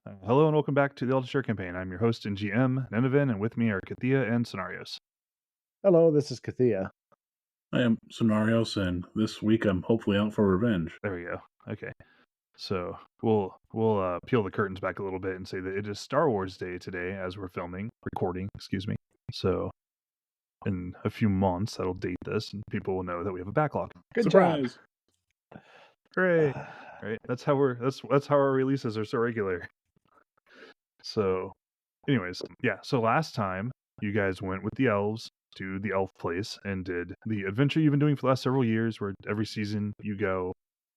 Hello and welcome back to the Elder campaign. I'm your host and GM, Nenevin, and with me are Kathea and Soinnarios. Hello, this is Kathea. I am Soinnarios, and this week I'm hopefully out for revenge. There we go. Okay. So we'll peel the curtains back a little bit and say that it is Star Wars Day today as we're recording, excuse me. So in a few months that'll date this and people will know that we have a backlog. Good Surprise! job. Hooray! Right? That's how our releases are so regular. So anyways, yeah, so last time you guys went with the elves to the elf place and did the adventure you've been doing for the last several years where every season you go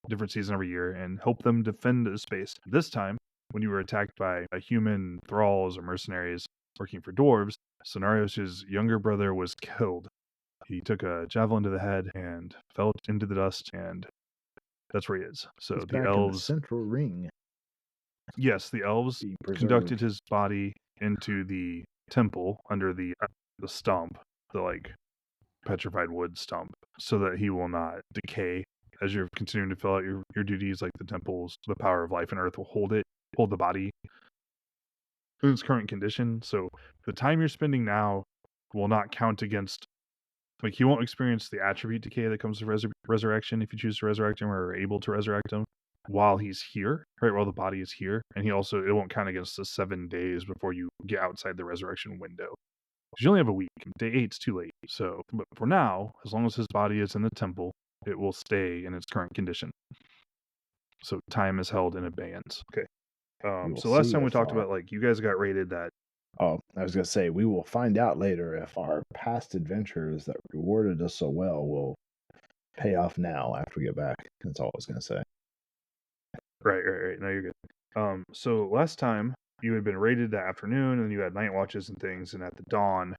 different season every year and help them defend the space. This time, when you were attacked by human thralls or mercenaries working for dwarves, Soinnarios' younger brother was killed. He took a javelin to the head and fell into the dust, and that's where he is. So He's the back elves, in the central ring. yes, the elves Being preserved. conducted his body into the temple under the stump, the petrified wood stump, so that he will not decay as you're continuing to fill out your duties. Like the temples, the power of life and earth will hold the body in its current condition. So the time you're spending now will not count against, like, you won't experience the attribute decay that comes with resurrection if you choose to resurrect him or are able to resurrect him while he's here, right? While the body is here. And it won't count against the 7 days before you get outside the resurrection window. You only have a week. Day 8's too late. So, but for now, as long as his body is in the temple, it will stay in its current condition. So time is held in abeyance. Okay. So last time we talked about, like, you guys got rated that. Oh, I was going to say, we will find out later if our past adventures that rewarded us so well will pay off now after we get back. That's all I was going to say. Right. No, you're good. So last time you had been raided that afternoon, and you had night watches and things, and at the dawn,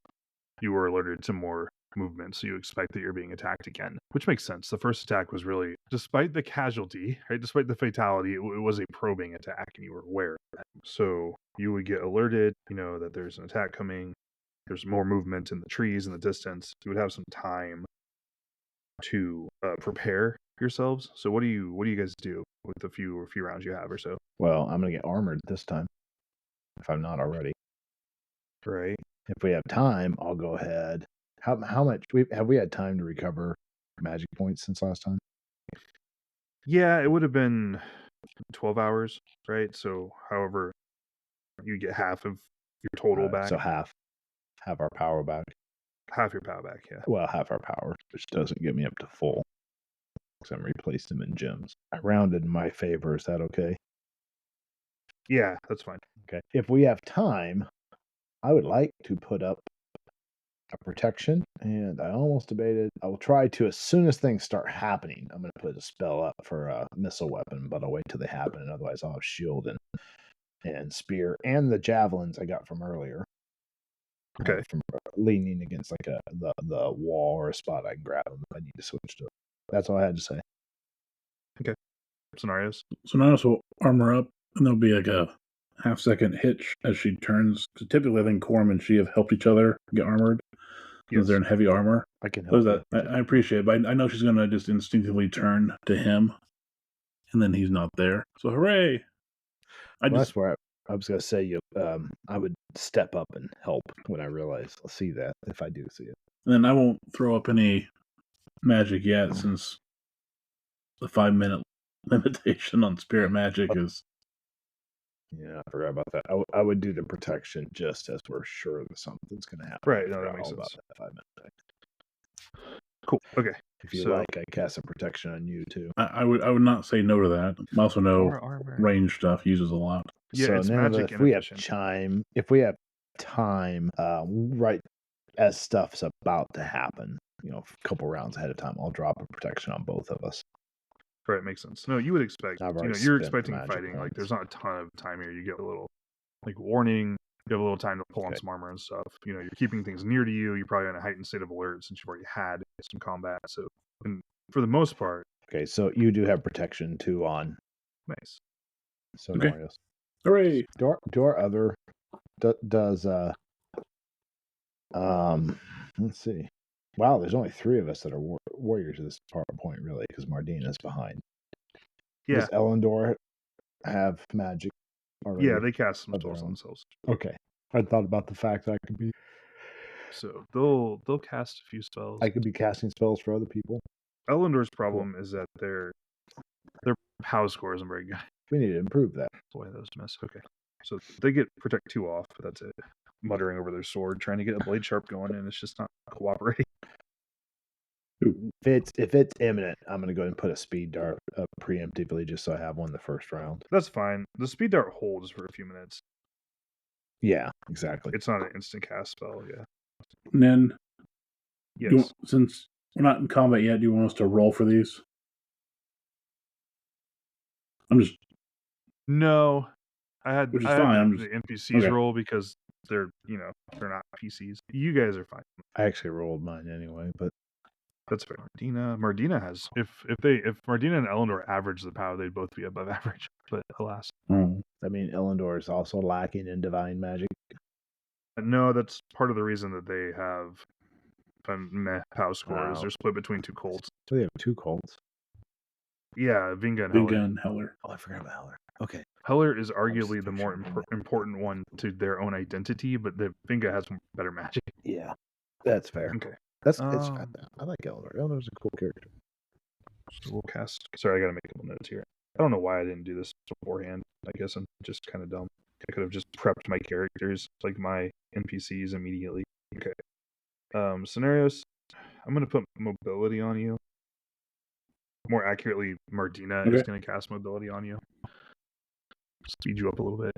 you were alerted to more movement, so you expect that you're being attacked again, which makes sense. The first attack was really, despite the casualty, right, despite the fatality, it was a probing attack, and you were aware of that. So you would get alerted, that there's an attack coming, there's more movement in the trees in the distance. You would have some time to prepare yourselves. So what do you guys do with the few rounds you have or so? Well, I'm going to get armored this time, if I'm not already. Right. If we have time, I'll go ahead. How much have we had time to recover magic points since last time? Yeah, it would have been 12 hours, right? So however, you get half of your total back. So half our power back. Half your power back, yeah. Well, half our power, which doesn't get me up to full. Because I'm replacing them in gems. I rounded in my favor. Is that okay? Yeah, that's fine. Okay. If we have time, I would like to put up a protection, and I almost debated. I will try to, as soon as things start happening, I'm going to put a spell up for a missile weapon, but I'll wait till they happen, and otherwise I'll have shield and spear and the javelins I got from earlier. Okay. From leaning against like the wall or a spot I can grab them if I need to switch to it. That's all I had to say. Okay. Soinnarios. Soinnarios will armor up, and there'll be like a half-second hitch as she turns. Because typically, I think Quorum and she have helped each other get armored because they're in heavy armor. I can help that. I appreciate it, but I know she's going to just instinctively turn to him, and then he's not there. So hooray! That's where I was going to say I would step up and help when I realize I'll see that, if I do see it. And then I won't throw up any magic yet, since the 5-minute limitation on spirit magic is. Yeah, I forgot about that. I would do the protection just as we're sure that something's going to happen. Right, no, that makes sense. That 5-minute thing. Cool. Okay. If you like, I cast a protection on you too. I would not say no to that. I also know range stuff uses a lot. Yeah, so it's now magic. If we have time, right as stuff's about to happen, a couple rounds ahead of time, I'll drop a protection on both of us. Right, makes sense. No, you would expect. You're expecting fighting. Points. Like, there's not a ton of time here. You get a little, warning. You have a little time to pull on some armor and stuff. You're keeping things near to you. You're probably in a heightened state of alert since you've already had some combat. So, and for the most part. Okay, so you do have protection too on. Nice. Soinnarios. Okay. Hooray! Do our other does let's see. Wow, there's only 3 of us that are warriors at this point, really, because Mardina's behind. Yeah. Does Elendor have magic? already. Yeah, they cast some of their spells on own. themselves. Okay. I thought about the fact that So they'll cast a few spells. I could be casting spells for other people. Elendor's problem is that their POW score isn't very good. We need to improve that. Boy, those miss. Okay. So they get protect 2 off, but that's it. Muttering over their sword, trying to get a blade sharp going, and it's just not cooperating. If it's imminent, I'm going to go ahead and put a speed dart up preemptively just so I have one the first round. That's fine. The speed dart holds for a few minutes. Yeah, exactly. It's not an instant cast spell, yeah. And then, Yes. since we're not in combat yet, do you want us to roll for these? No. I had Which is I fine, had the NPCs okay. roll because they're not PCs. You guys are fine. I actually rolled mine anyway, but That's fair. Mardina has if Mardina and Eleanor average the power, they'd both be above average. But alas. I mean, Elendor is also lacking in divine magic. No, that's part of the reason that they have meh POW scores. Wow. They're split between 2 cults. So they have 2 cults. Yeah, Vinga and Vinga Heller. and Heller. Oh, I forgot about Heller. Okay. Heller is arguably the more picturing important one to their own identity, but the Vinga has better magic. Yeah, that's fair. Okay. I like Elendor. Eldor's a cool character. So we'll cast. Sorry, I gotta make a couple notes here. I don't know why I didn't do this beforehand. I guess I'm just kind of dumb. I could have just prepped my characters, like my NPCs, immediately. Okay. Scenarios. I'm gonna put mobility on you. More accurately, Mardina is gonna cast mobility on you. Speed you up a little bit.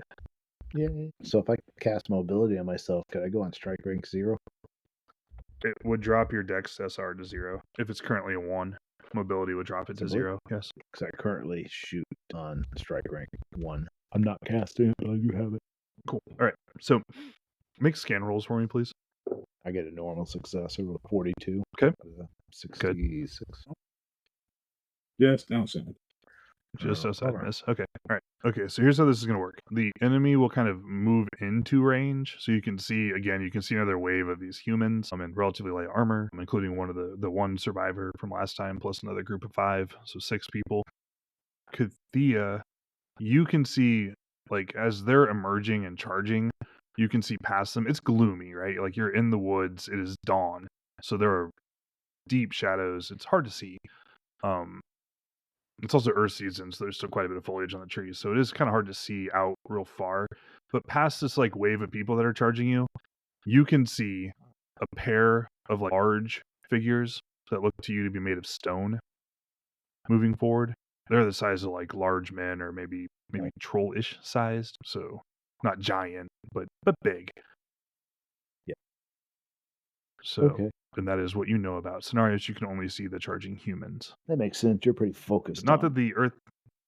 Yeah. So if I cast mobility on myself, could I go on strike rank 0? It would drop your Dex SR to 0. If it's currently a 1, mobility would drop it to 0. Yes. Because I currently shoot on strike rank 1. I'm not casting it, but I do have it. Cool. All right. So make scan rolls for me, please. I get a normal success. I rolled 42. Okay. 66. Yes, down sound. Just outside miss. Okay. All right. Okay. So here's how this is going to work. The enemy will kind of move into range. So you can see another wave of these humans in relatively light armor, including one of the one survivor from last time, plus another group of 5. So 6 people. Kathea, you can see, like, as they're emerging and charging, you can see past them. It's gloomy, right? Like, you're in the woods. It is dawn. So there are deep shadows. It's hard to see. It's also earth season, so there's still quite a bit of foliage on the trees. So it is kind of hard to see out real far. But past this like wave of people that are charging you, you can see a pair of like large figures that look to you to be made of stone moving forward. They're the size of like large men, or maybe troll-ish sized. So not giant, but big. Yeah. So okay. And that is what you know about Scenarios. You can only see the charging humans. That makes sense. You're pretty focused. Not that the earth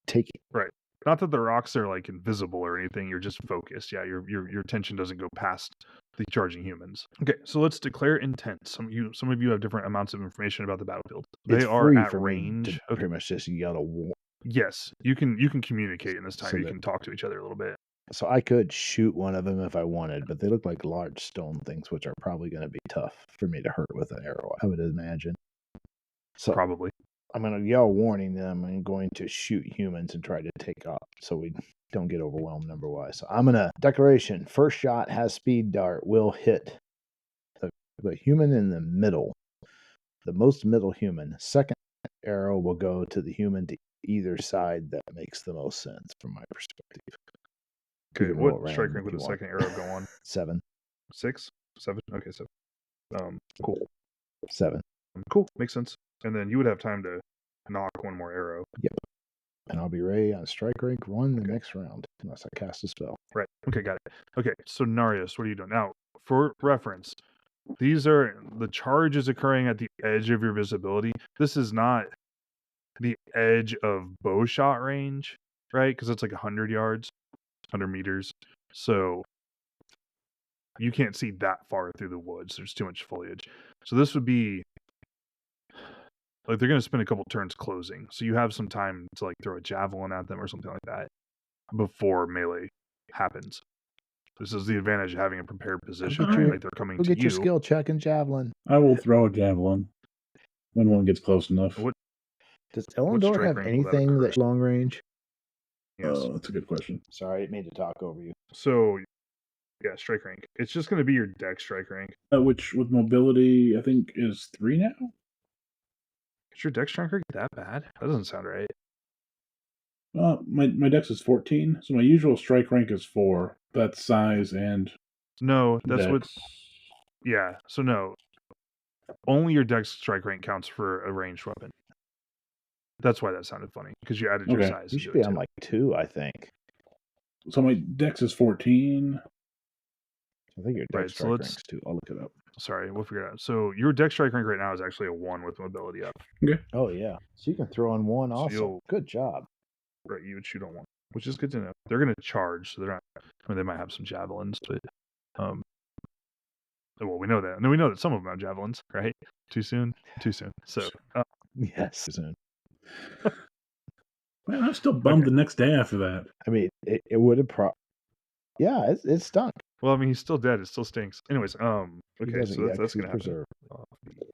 taking right. Not that the rocks are like invisible or anything. You're just focused. Yeah, your attention doesn't go past the charging humans. Okay, so let's declare intent. Some of you have different amounts of information about the battlefield. They are at range. Pretty much just yell a war. Yes, you can communicate in this time. So you can talk to each other a little bit. So I could shoot one of them if I wanted, but they look like large stone things, which are probably going to be tough for me to hurt with an arrow, I would imagine. So probably. I'm going to yell warning them. I'm going to shoot humans and try to take off so we don't get overwhelmed number-wise. So I'm going to declaration. First shot has speed dart, will hit the human in the middle, the most middle human. Second arrow will go to the human to either side that makes the most sense from my perspective. Okay, what strike rank would the second arrow go on? 7. 6? 7? Okay, 7. Cool. 7. Cool, makes sense. And then you would have time to knock one more arrow. Yep. And I'll be ready on strike rank 1 the next round, unless I cast a spell. Right. Okay, got it. Okay, so Narius, what are you doing? Now, for reference, these are the charge is occurring at the edge of your visibility. This is not the edge of bow shot range, right? Because it's like 100 yards, 100 meters. So you can't see that far through the woods. There's too much foliage. So this would be like they're going to spend a couple turns closing. So you have some time to like throw a javelin at them or something like that before melee happens. This is the advantage of having a prepared position. Like they're coming to you. Get your skill check and javelin. I will throw a javelin when one gets close enough. Does Elendor have anything that's long range? Yes. Oh, that's a good question. Sorry, I didn't mean to talk over you. So, yeah, strike rank. It's just going to be your dex strike rank. Which with mobility, I think is 3 now. Is your dex strike rank that bad? That doesn't sound right. My dex is 14, so my usual strike rank is 4. That's size and No, that's dex. what. Yeah. So no, only your dex strike rank counts for a ranged weapon. That's why that sounded funny because you added your Okay. size. You should be on like 2, I think. So my dex is 14. I think your Right, dex so strike let's- rank's 2. I'll look it up. Sorry, we'll figure it out. So your dex strike rank right now is actually a 1 with mobility up. Oh, yeah. So you can throw in 1 So also. you'll- Good job. Right, you would shoot on 1, which is good to know. They're going to charge, so they're not. I mean, they might have some javelins, but well, we know that. No, we know that some of them have javelins, right? Too soon. So Yes. Soon. Man, I'm still bummed the next day after that. I mean, it would have Yeah, it stunk. well, I mean, he's still dead. It still stinks. Anyways, He okay, doesn't so yet that's 'cause going to he's happen. preserved.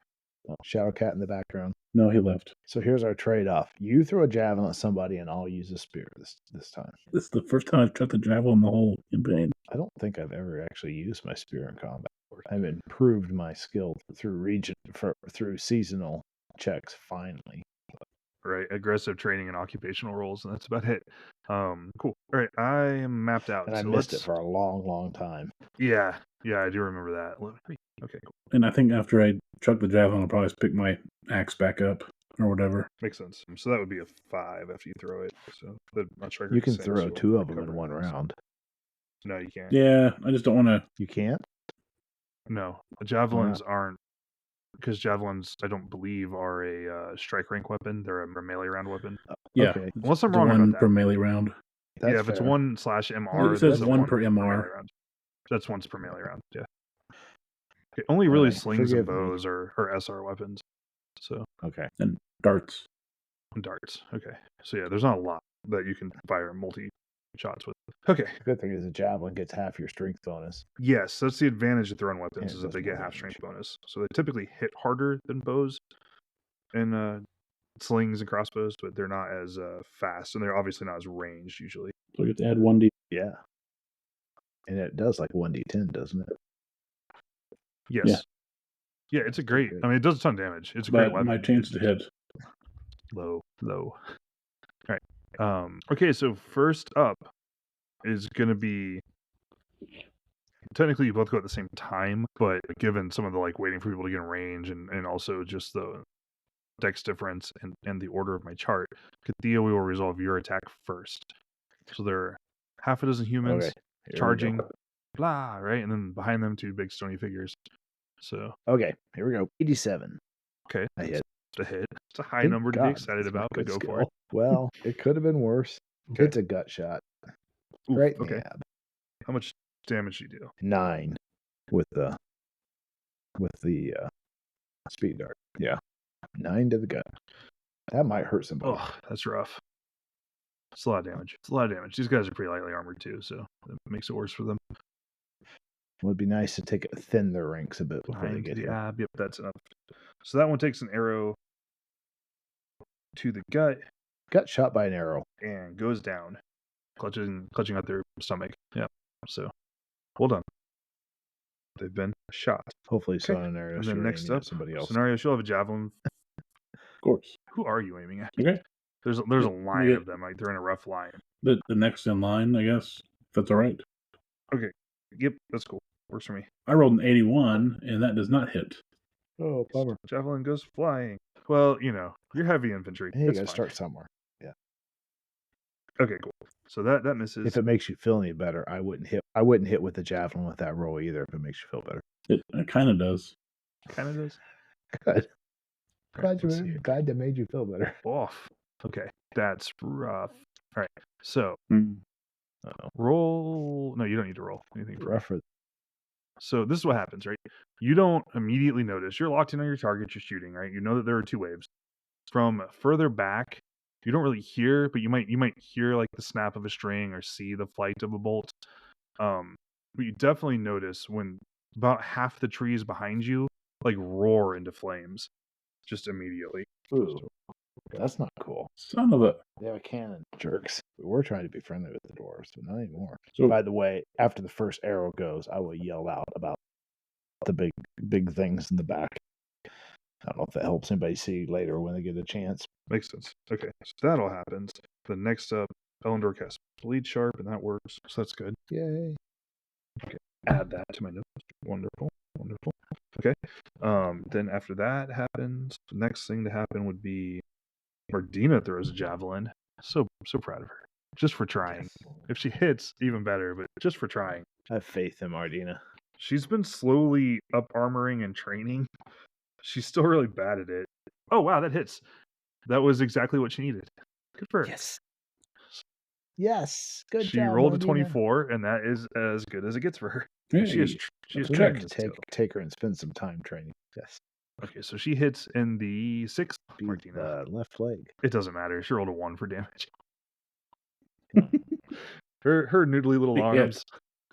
Oh, Shadow Cat in the background. No, he left. So here's our trade-off. You throw a javelin at somebody, and I'll use a spear this time. This is the first time I've tried the javelin the whole campaign. I don't think I've ever actually used my spear in combat. I've improved my skill through seasonal checks. Finally, Right, aggressive training and occupational roles, and that's about it. Cool. All right, I am mapped out. and I so missed it let's- for a long, long time. Yeah, I do remember that. Okay, cool. And I think after I chuck the javelin, I'll probably pick my axe back up or whatever. Makes sense. So that would be a 5 after you throw it. So my strike You rank can is 6, throw so 2 we'll of them in cover one those. round. No, you can't. Yeah, I just don't want to. You can't. No, javelins aren't, because javelins, I don't believe, are a strike rank weapon. They're a melee round weapon. Yeah, Okay. Unless I'm it's wrong one about that. per melee round. That's yeah, if it's fair. 1/MR, It says that's a 1 per melee MR. round. That's once per melee round. Yeah. Okay, only really Alright, slings and forgive me. bows are SR weapons. So Okay. And darts. and darts. Okay. So yeah, there's not a lot that you can fire multi shots with. Okay. The good thing is a javelin gets half your strength bonus. Yes, that's the advantage of throwing And weapons it is that does they get more half damage. strength bonus. So they typically hit harder than bows and slings and crossbows, but they're not as fast, and they're obviously not as ranged usually. So I get to add 1d. Yeah. And it does like 1d10, doesn't it? Yes. Yeah, it's a great. good. I mean, it does a ton of damage. It's a great But weapon. my chance to hit. Low. All right. Okay, so first up is going to be. Technically, you both go at the same time, but given some of the like waiting for people to get in range and also just the dex difference and the order of my chart, Kathea, we will resolve your attack first. So there are half a dozen humans Okay. Here we charging, go. blah, right? And then behind them, 2 big stony figures. So, Okay. Here we go. 87. okay. I hit. It's a hit. It's a high Thank number to God, be excited that's my about, but good go for skill. it. Well, it could have been worse. Okay. It's a gut shot. Oof, Right in okay. the ab. How much damage do you do? 9 with the speed dart. Yeah. 9 to the gut. That might hurt somebody. Oh, that's rough. It's a lot of damage. These guys are pretty lightly armored too, so that makes it worse for them. It would be nice to thin their ranks a bit before they 9 to get the here. ab. Yep, that's enough. So that one takes an arrow to the gut Got shot by an arrow. and goes down, clutching out their stomach. Yeah. So, hold on. They've been shot. Hopefully, Okay. Soinnarios And then next up, somebody else. Scenario, she'll have a javelin. Of course. Who are you aiming at? Okay. There's a line of them. Like they're in a rough line. The next in line, I guess. If that's all right. Okay. Yep, that's cool. Works for me. I rolled an 81, and that does not hit. Oh, bummer. Javelin goes flying. Well, you're heavy infantry. Hey, you It's gotta fine. start somewhere. Okay, cool. So that misses. If it makes you feel any better, I wouldn't hit with the javelin with that roll either. If it makes you feel better. It kind of does. kind of does. Good. Alright, let's see. Glad that made you feel better. Off. Okay, that's rough. All right. So Uh-oh. roll. No, you don't need to roll anything. For Rougher. So this is what happens, right? You don't immediately notice. You're locked in on your target. You're shooting, right? You know that there are 2 waves. From further back, you don't really hear, but you might hear like the snap of a string or see the flight of a bolt. But you definitely notice when about half the trees behind you like roar into flames, just immediately. Ooh. That's not cool. Son of a. They have a cannon, jerks. We were trying to be friendly with the dwarves, but not anymore. So, By the way, after the first arrow goes, I will yell out about the big things in the back. I don't know if that helps anybody see later when they get a chance. Makes sense. Okay, so that'll happen. Then next up, Elendor casts Bleed Sharp, and that works, so that's good. Yay. Okay, add that to my notes. Wonderful. Okay, then after that happens, the next thing to happen would be Mardina throws a javelin. So proud of her. Just for trying. Yes. If she hits, even better, but just for trying. I have faith in Mardina. She's been slowly up armoring and training. She's still really bad at it. Oh, wow, that hits. That was exactly what she needed. Good for her. Yes. Good job. She rolled a Mardina. 24, and that is as good as it gets for her. hey, She is We trained have to still. take her and spend some time training. Yes. Okay, so she hits in the 6th. Be Mardina. the left leg. It doesn't matter. She rolled a 1 for damage. her noodly little Yeah. arms.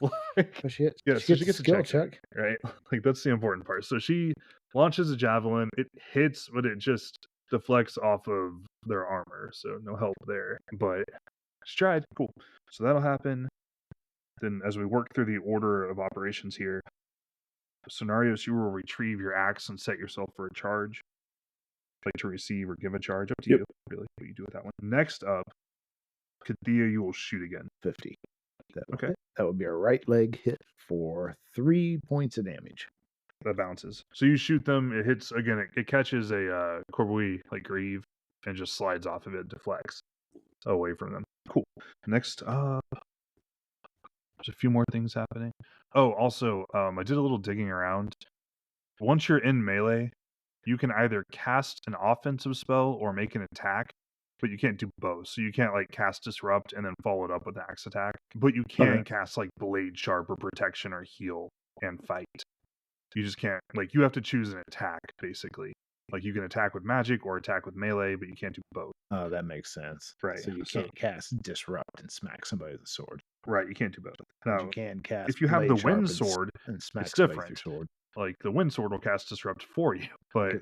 But she hits. Yeah, she so gets she gets a a skill check. Right? Like, that's the important part. So she launches a javelin. It hits, but it just deflects off of their armor. So no help there. But she tried. Cool. So that'll happen. Then as we work through the order of operations here, Soinnarios, you will retrieve your axe and set yourself for a charge. Like to receive or give a charge. Up to Yep. you, really, what you do with that one. Next up, Kathea, you will shoot again. 50. That will Okay. hit. That would be a right leg hit for 3 points of damage. That bounces. So you shoot them, it hits again, it catches a Corbui like Grieve and just slides off of it, deflects away from them. Cool. Next there's a few more things happening. Oh, also, I did a little digging around. Once you're in melee, you can either cast an offensive spell or make an attack, but you can't do both. So you can't like cast Disrupt and then follow it up with an axe attack. But you can Okay. cast like Blade Sharp or Protection or Heal and fight. You just can't, like, you have to choose an attack, basically. Like, you can attack with magic or attack with melee, but you can't do both. Oh, that makes sense. Right, So you so- can't cast Disrupt and smack somebody with a sword. Right, you can't do both. But Now, you can cast if you have Blade the Sharp Wind and Sword, and smack it's somebody with different. your sword. like, the Wind Sword will cast Disrupt for you. But,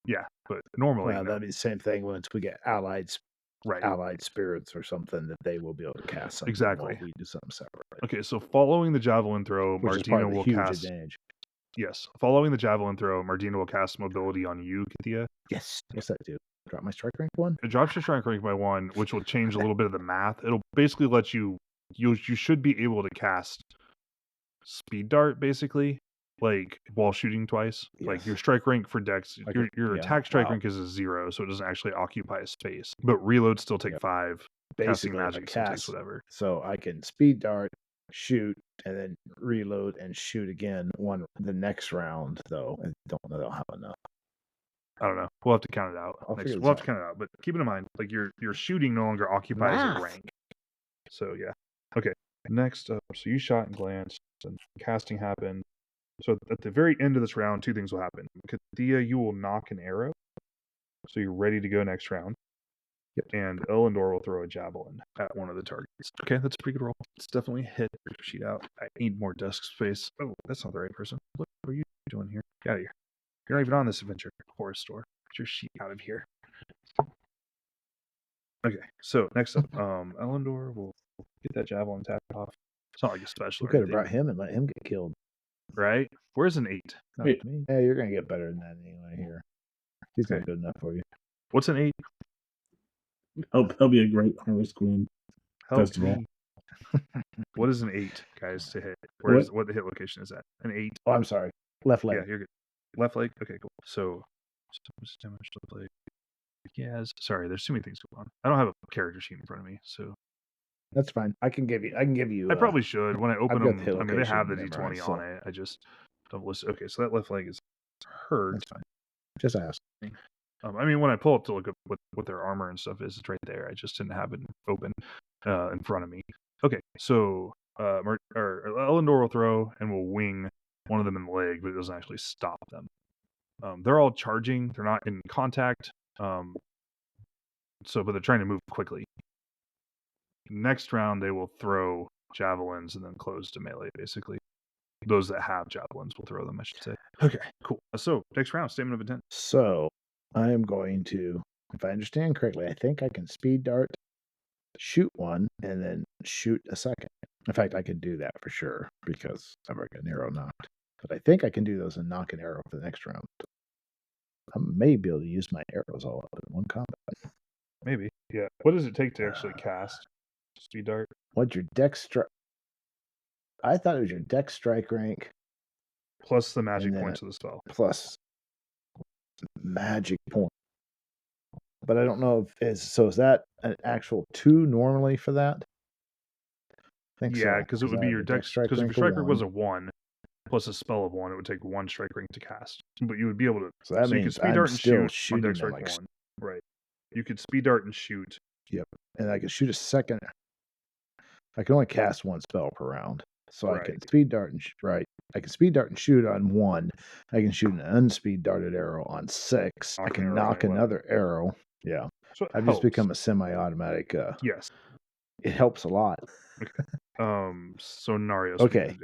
yeah, but normally, Well, no. that'd be the same thing once we get allied Right. spirits or something that they will be able to cast something Exactly. while we do something separate. Okay, so following the Javelin Throw, Which is part Mardina of the will huge cast... advantage. Yes, following the Javelin Throw, Mardina will cast Mobility on you, Kathea. Yes. What's that do? Drop my strike rank 1? It drops your strike rank by 1, which will change a little bit of the math. It'll basically let you should be able to cast Speed Dart, basically, like while shooting twice. Like Yes. your strike rank for Dex, Like your yeah, attack strike wow. rank is a 0, so it doesn't actually occupy a space. But reloads still take Yep. 5. Casting Basically, if I magic still takes cast, whatever. so I can speed dart, shoot, and then reload and shoot again the next round, though. I don't know they'll have enough. I don't know. We'll have to count it out. I'll figure We'll have this to count it out. But keep it in mind, like your shooting no longer occupies Math. a rank. So yeah. Okay. Next up, so you shot and glanced, and casting happened. So at the very end of this round, 2 things will happen. Kathea, you will knock an arrow, so you're ready to go next round. Yep. And Elendor will throw a javelin at one of the targets. Okay, that's a pretty good roll. It's definitely a hit. Sheet out. I need more desk space. Oh, that's not the right person. What are you doing here? Get out of here. You're not even on this adventure. Horror store. Get your sheet out of here. Okay, so next up, Elendor will get that javelin attack off. It's not like a special. You or could have anything, brought him and let him get killed. right? Where's an 8? Not Wait. me. Hey, you're gonna get better than that anyway. Here, he's Okay. not good enough for you. What's an 8? He'll be a great Harvest Queen. Help Festival. me. What is an 8, guys, to hit? What the hit location is that? An 8? Oh, I'm sorry. Left leg. Yeah, you're good. Left leg? Okay, cool. So much damage left leg. Yes. Sorry, there's too many things going on. I don't have a character sheet in front of me, so That's fine. I can give you. I probably should. When I open got them, the hit I mean, they have the location D20 memorized, on so- it. I just don't listen. Okay, so that left leg is hurt. That's fine. Just ask. I mean, when I pull up to look at what their armor and stuff is, it's right there. I just didn't have it open in front of me. Okay, so Elendor will throw and will wing one of them in the leg, but it doesn't actually stop them. They're all charging. They're not in contact. But they're trying to move quickly. Next round, they will throw javelins and then close to melee, basically. Those that have javelins will throw them, I should say. Okay, cool. So, next round, statement of intent. So I am going to If I understand correctly, I think I can speed dart, shoot one, and then shoot a second. In fact, I could do that for sure because I've already got an arrow knocked. But I think I can do those and knock an arrow for the next round. I may be able to use my arrows all up in one combat. Maybe. Yeah. What does it take to actually cast speed dart? What's your dex strike? I thought it was your dex strike rank Plus the magic then points of the spell. plus magic point. But I don't know if is that an actual 2 normally for that? I think Yeah, so, because it would I be have your a dex. strike Because if your rank strike of rank was 1. a 1 plus a spell of 1, it would take 1 strike rank to cast. But you would be able to. So that you could means speed I'm dart and still shoot on shooting dex them rank like 1. Right. You could speed dart and shoot. Yep. And I can shoot a second. I can only cast 1 spell per round. So I can Right. speed dart and right. I can speed dart and shoot on 1. I can shoot an unspeed darted arrow on 6. I Knock an can arrow on knock 11. another arrow. Yeah. So it I've helps. just become a semi-automatic. Yes. It helps a lot. Soinnarios. Okay.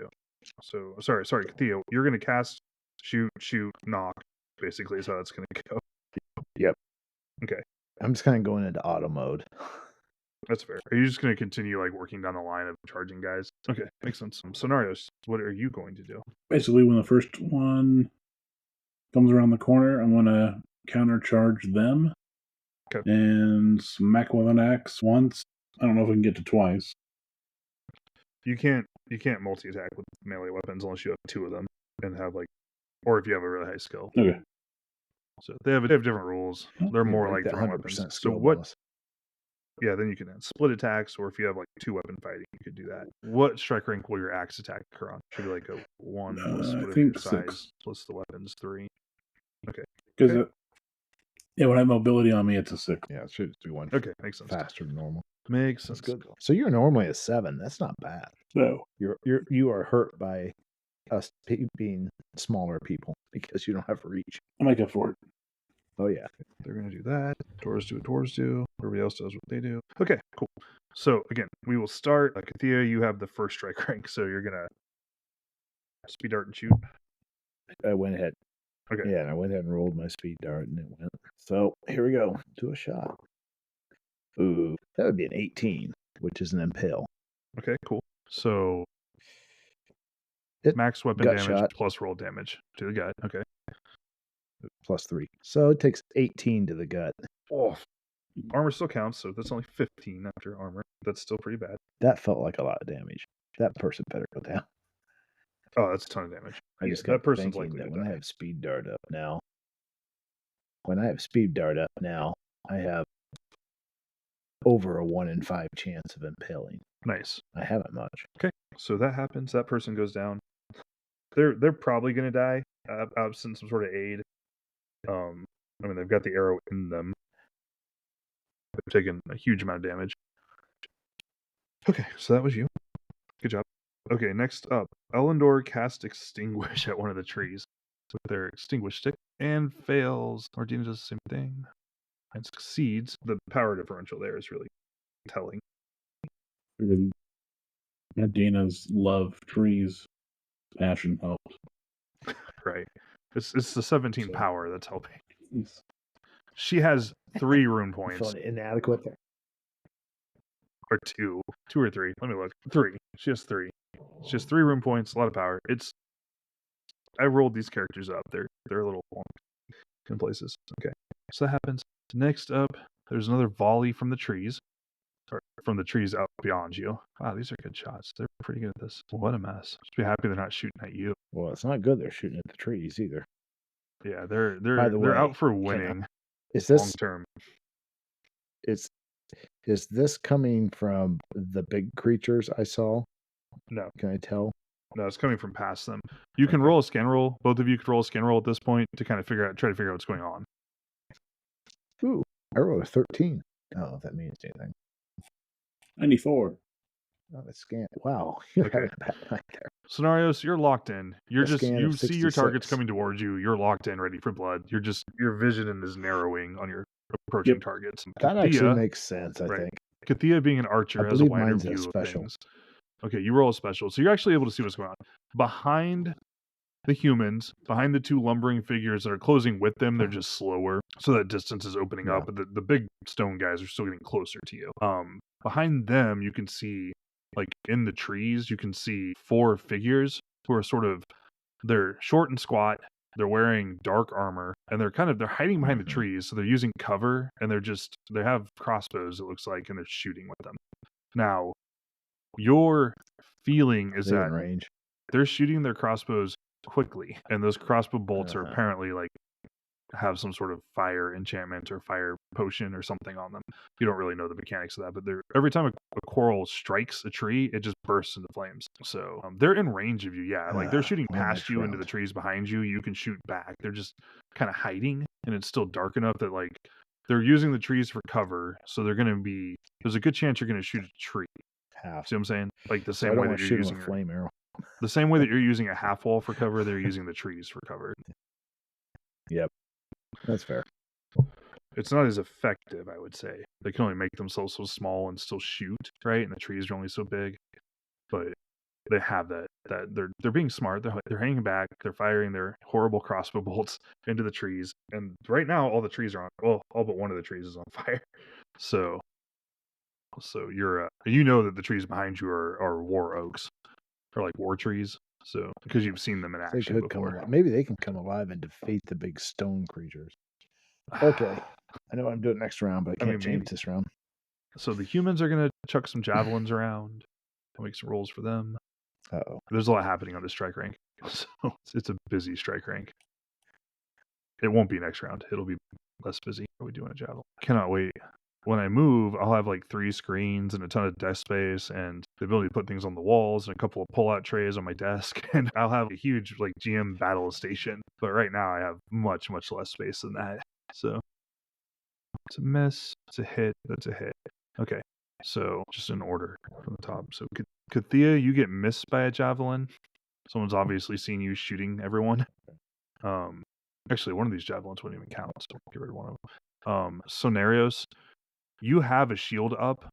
So sorry, Kathea. You're gonna cast, shoot, knock. Basically, is how that's gonna go. Yep. Okay. I'm just kind of going into auto mode. That's fair. Are you just going to continue like working down the line of charging guys? Okay, makes sense. Scenarios. What are you going to do? Basically, when the first one comes around the corner, I'm going to countercharge them and smack with an axe once. I don't know if I can get to twice. You can't multi-attack with melee weapons unless you have 2 of them and have like, or if you have a really high skill. Okay. So they have different rules. They're more like throwing 100% weapons. So skill what? bonus. Yeah, then you can add split attacks, or if you have like 2 weapon fighting, you could do that. What strike rank will your axe attack occur on? Should be like a 1 plus I whatever think your size 6. plus the weapons 3. Okay. Because when I have mobility on me, it's a 6. Yeah, it should be 1 Okay, makes sense. faster than normal. Makes sense. That's good. So you're normally a 7. That's not bad. No. You are hurt by us being smaller people because you don't have reach. I'll make up for it. Oh yeah. They're going to do that. Dwarves do what dwarves do. Everybody else does what they do. Okay, cool. So again, we will start. Kathea, you have the first strike rank, so you're going to speed dart and shoot. I went ahead. Okay. Yeah, and I went ahead and rolled my speed dart and it went. So here we go. Do a shot. Ooh, that would be an 18, which is an impale. Okay, cool. So It max weapon gut damage shot. plus roll damage to the gut. Okay. Plus 3. So it takes 18 to the gut. Oh, armor still counts, so that's only 15 after armor. That's still pretty bad. That felt like a lot of damage. That person better go down. Oh, that's a ton of damage. I just that got person's thinking likely that to when die. I have speed dart up now, I have over a 1 in 5 chance of impaling. Nice. I haven't much. Okay, so that happens. That person goes down. They're probably going to die absent some sort of aid. I mean, they've got the arrow in them. They've taken a huge amount of damage. Okay, so that was you. Good job. Okay, next up, Elendor casts Extinguish at one of the trees with their Extinguish stick and fails. Ordina does the same thing and succeeds. The power differential there is really telling. Dina's love trees passion helped. Right. It's the 17 So- power that's helping. She has 3 rune points. Feeling inadequate there. Or 2 or 3. Let me look. 3. She has 3. She has 3 rune points, a lot of power. I rolled these characters up. They're a little wonky in places. Okay. So that happens. Next up, there's another volley from the trees. Or from the trees out beyond you. Wow, these are good shots. They're pretty good at this. What a mess. Just be happy they're not shooting at you. Well, it's not good they're shooting at the trees either. Yeah, they're By the way, out for winning Is long this term. is this coming from the big creatures I saw? No. Can I tell? No, it's coming from past them. You can roll a scan roll. Both of you could roll a scan roll at this point to kind of try to figure out what's going on. Ooh, I rolled a 13. Oh, if that means anything. 94. Oh, that's scan. Wow, you're Okay. having a bad night there. Scenarios, you're locked in. You're A scan you of see your targets 66. coming towards you. You're locked in, ready for blood. Your vision is narrowing on your approaching Yep. targets. That Kathea- actually makes sense, I right. think. Kathea, being an archer, I has a believe wider mine's a view of special. things. Okay, you roll a special, so you're actually able to see what's going on behind the humans, behind the 2 lumbering figures that are closing with them. They're just slower. So that distance is opening up, but the big stone guys are still getting closer to you. Behind them, you can see, like in the trees, you can see 4 figures who are they're short and squat. They're wearing dark armor, and they're hiding behind the trees. So they're using cover, and they have crossbows, it looks like, and they're shooting with them. Now, your feeling is that range. They're shooting their crossbows quickly, and those crossbow bolts are apparently have some sort of fire enchantment or fire potion or something on them. You don't really know the mechanics of that, but every time a quarrel strikes a tree, it just bursts into flames. So they're in range of you. Yeah, like they're shooting past you into the trees behind you. You can shoot back. They're just kind of hiding, and it's still dark enough that they're using the trees for cover. So there's a good chance you're going to shoot a tree. Half. See what I'm saying? Like the same way that you're using a flame arrow. The same way that you're using a half wall for cover, they're using the trees for cover. Yep. That's fair. It's not as effective, I would say. They can only make themselves so small and still shoot, right? And the trees are only so big. But they have that they're being smart. They're hanging back. They're firing their horrible crossbow bolts into the trees. And right now, all the trees are all but one of the trees is on fire. So you're you know that the trees behind you are war oaks, or like war trees. So because you've seen them in action before. Maybe they can come alive and defeat the big stone creatures. Okay. I know I'm doing next round, but I can't change this round. So the humans are going to chuck some javelins around. I'll make some rolls for them. Uh-oh. There's a lot happening on this strike rank. So it's a busy strike rank. It won't be next round. It'll be less busy. Are we doing a javelin? Cannot wait. When I move, I'll have like 3 screens and a ton of desk space and the ability to put things on the walls and a couple of pull-out trays on my desk. And I'll have a huge like GM battle station. But right now I have much, much less space than that. So it's a miss. It's a hit. That's a hit. Okay. So just in order from the top. So Kathea, you get missed by a javelin. Someone's obviously seen you shooting everyone. Actually, one of these javelins wouldn't even count, so get rid of one of them. Soinnarios, you have a shield up,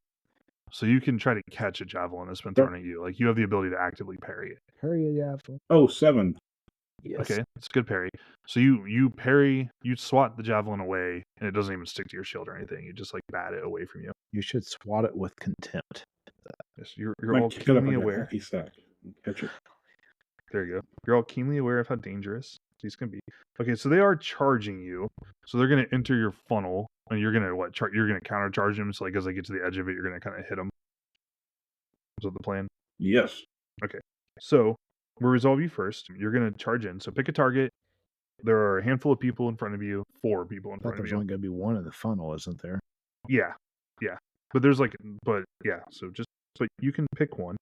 so you can try to catch a javelin that's been thrown at you. Like, you have the ability to actively parry it. Parry a javelin. Oh, 7. Yes. Okay, that's a good parry. So you parry, you swat the javelin away, and it doesn't even stick to your shield or anything. You just, like, bat it away from you. You should swat it with contempt. Yes, you're all keenly aware. Catch it. There you go. You're all keenly aware of how dangerous these can be. Okay, so they are charging you. So they're going to enter your funnel, and you're going to you're going to countercharge them. So like as they get to the edge of it, you're going to kind of hit them. Is that the plan? Yes. Okay. So we'll resolve you first. You're going to charge in. So pick a target. There are a handful of people in front of you. 4 people in front of you. There's only going to be one in the funnel, isn't there? Yeah. But you can pick one.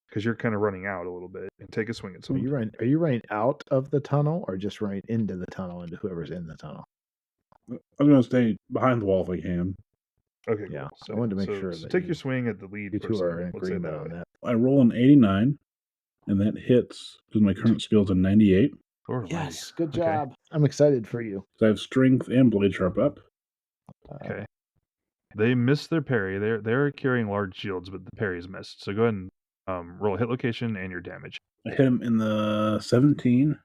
Because you're kind of running out a little bit, and take a swing at someone. Are you running out of the tunnel, or just running into the tunnel, into whoever's in the tunnel? I'm going to stay behind the wall if I can. Okay, yeah. Cool. So, I wanted to make sure. So take your swing at the lead. You two are in agreement on that. I roll an 89, and that hits because my current skill is a 98. Yes, good job. Okay. I'm excited for you. So I have strength and blade sharp up. Okay. They missed their parry. They're carrying large shields, but the parry is missed. So go ahead and roll a hit location and your damage. I hit him in the 17.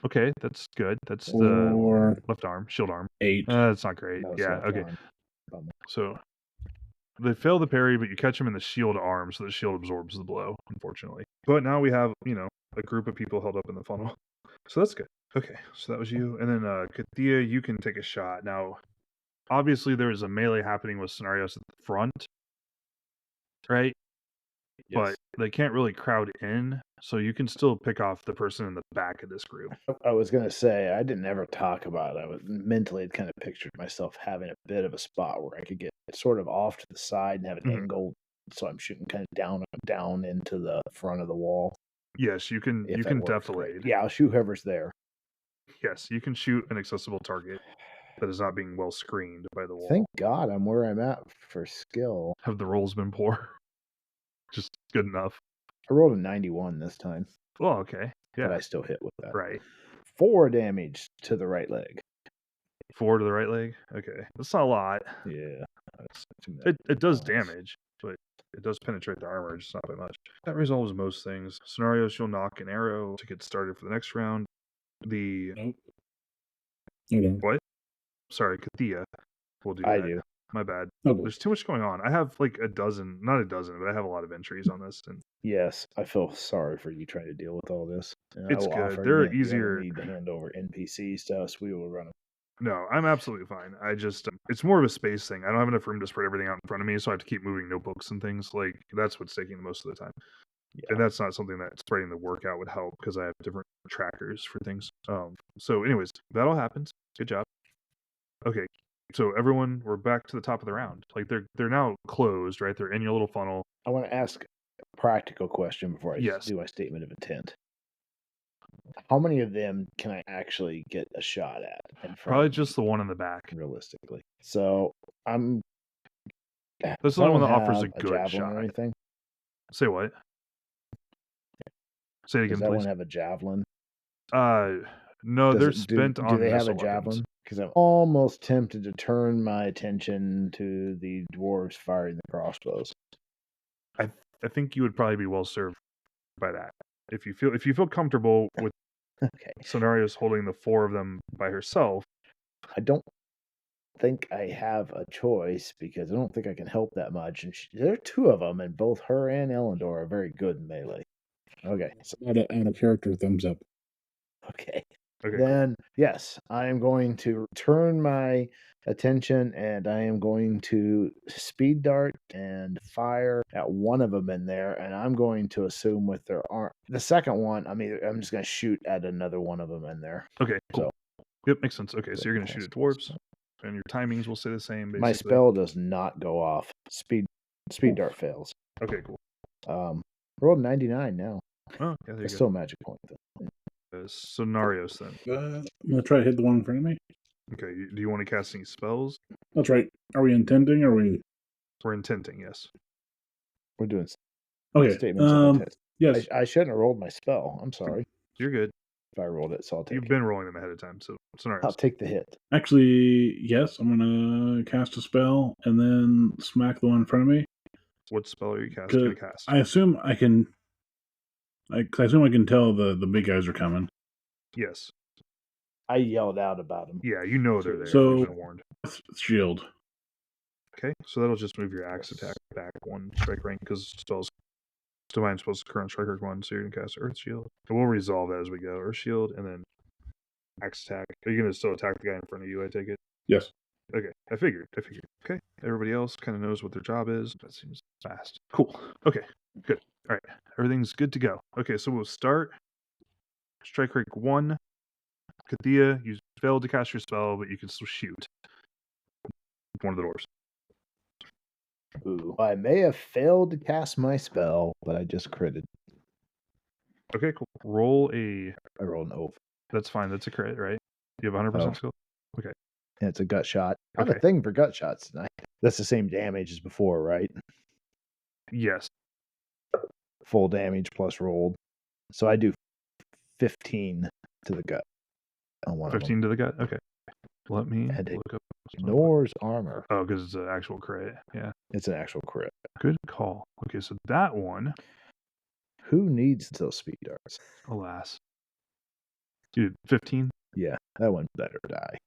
Okay, that's good. That's the left arm, shield arm. 8. That's not great. No, yeah, okay. So they fail the parry, but you catch him in the shield arm, so the shield absorbs the blow, unfortunately. But now we have, a group of people held up in the funnel. So that's good. Okay, so that was you. And then Kathea, you can take a shot. Now, obviously there is a melee happening with Soinnarios at the front, right? Yes. But they can't really crowd in, so you can still pick off the person in the back of this group. I was going to say, I didn't ever talk about it. I was mentally had kind of pictured myself having a bit of a spot where I could get sort of off to the side and have an angle, so I'm shooting kind of down into the front of the wall. Yes, you can defilade. Yeah, I'll shoot whoever's there. Yes, you can shoot an accessible target that is not being well screened by the wall. Thank God I'm where I'm at for skill. Have the rolls been poor? Just good enough. I rolled a 91 this time. Oh, okay. Yeah. But I still hit with that. Right. 4 damage to the right leg. 4 to the right leg? Okay. That's not a lot. Yeah. It does damage, but it does penetrate the armor, just not by much. That resolves most things. Soinnarios, you'll knock an arrow to get started for the next round. Nope. Okay. What? sorry, Kathea will do I that. do. My bad. Okay. There's too much going on. I have like a dozen, not a dozen, but I have a lot of entries on this, and Yes, I feel sorry for you trying to deal with all this. And I it's will good. offer They're again, if you ever easier. need to hand over NPCs to us, we will run them. No, I'm absolutely fine. I just, it's more of a space thing. I don't have enough room to spread everything out in front of me, so I have to keep moving notebooks and things. Like, that's what's taking the most of the time. Yeah. And that's not something that spreading the work out would help because I have different trackers for things. So, anyways, that all happens. Good job. Okay, so everyone, we're back to the top of the round. Like, they're now closed, right? They're in your little funnel. I want to ask a practical question before I Yes. do my statement of intent. How many of them can I actually get a shot at in front Probably of me, just the one in the back. realistically? So I'm. That's does the only one that one offers a have good javelin shot. or anything? Say what? Say it again, Does that please. one have a javelin? No, Does they're it- spent do on they have a missile javelin? weapons. Because I'm almost tempted to turn my attention to the dwarves firing the crossbows. I think you would probably be well served by that. If you feel comfortable with Okay. Soinnarios holding the 4 of them by herself, I don't think I have a choice because I don't think I can help that much. And there are 2 of them, and both her and Elendor are very good in melee. Okay. So, Add a character thumbs up. okay. okay, Then, yes, I am going to turn my attention and I am going to speed dart and fire at one of them in there. And I'm going to assume with their arm. The second one, I'm just going to shoot at another one of them in there. cool. Okay, cool. So, Yep, makes sense. Okay, so you're going to shoot at dwarves, and your timings will stay the same, basically. my spell does not go off. Speed dart fails. Okay, cool. Rolled 99 now. Oh, yeah, there you It's go. still a magic point, though. Soinnarios, then. I'm gonna try to hit the one in front of me. Okay, do you want to cast any spells? That's right. Are we intending? Or are we? We're intenting, yes. We're doing Okay. statements of intent. Yes. I shouldn't have rolled my spell. I'm sorry You're good. if I rolled it, so I'll take You've it. been rolling them ahead of time, so I'll Soinnarios. take the hit. Actually, yes. I'm gonna cast a spell and then smack the one in front of me. What spell are you going to cast? I assume I can. I assume I can tell the big guys are coming. Yes. I yelled out about him. Yeah, you know they're there. So- You've been warned. Shield. Okay, so that'll just move your axe attack back 1 strike rank because spells divine spells current strike rank 1, so you're gonna cast Earth Shield. And we'll resolve that as we go. Earth Shield and then axe attack. Are you gonna still attack the guy in front of you? I take it. Yes. Okay, I figured. Okay, everybody else kind of knows what their job is. That seems fast. Cool. Okay, good. All right, everything's good to go. Okay, so we'll start. Strike rank 1. Kathea, you failed to cast your spell, but you can still shoot one of the doors. Ooh. I may have failed to cast my spell, but I just critted. Okay, cool. Roll a. I rolled an over. That's fine. That's a crit, right? You have 100% Oh. skill. Okay. And it's a gut shot. I have Okay. a thing for gut shots tonight. That's the same damage as before, right? Yes. Full damage plus rolled. So I do 15 to the gut on one 15 to the gut. Okay. Let me Had to look up. Nor's armor. Oh, because it's an actual crit. Yeah. It's an actual crit. Good call. Okay, so that one, Who needs those speed darts? alas. Dude, 15? Yeah, that one better die.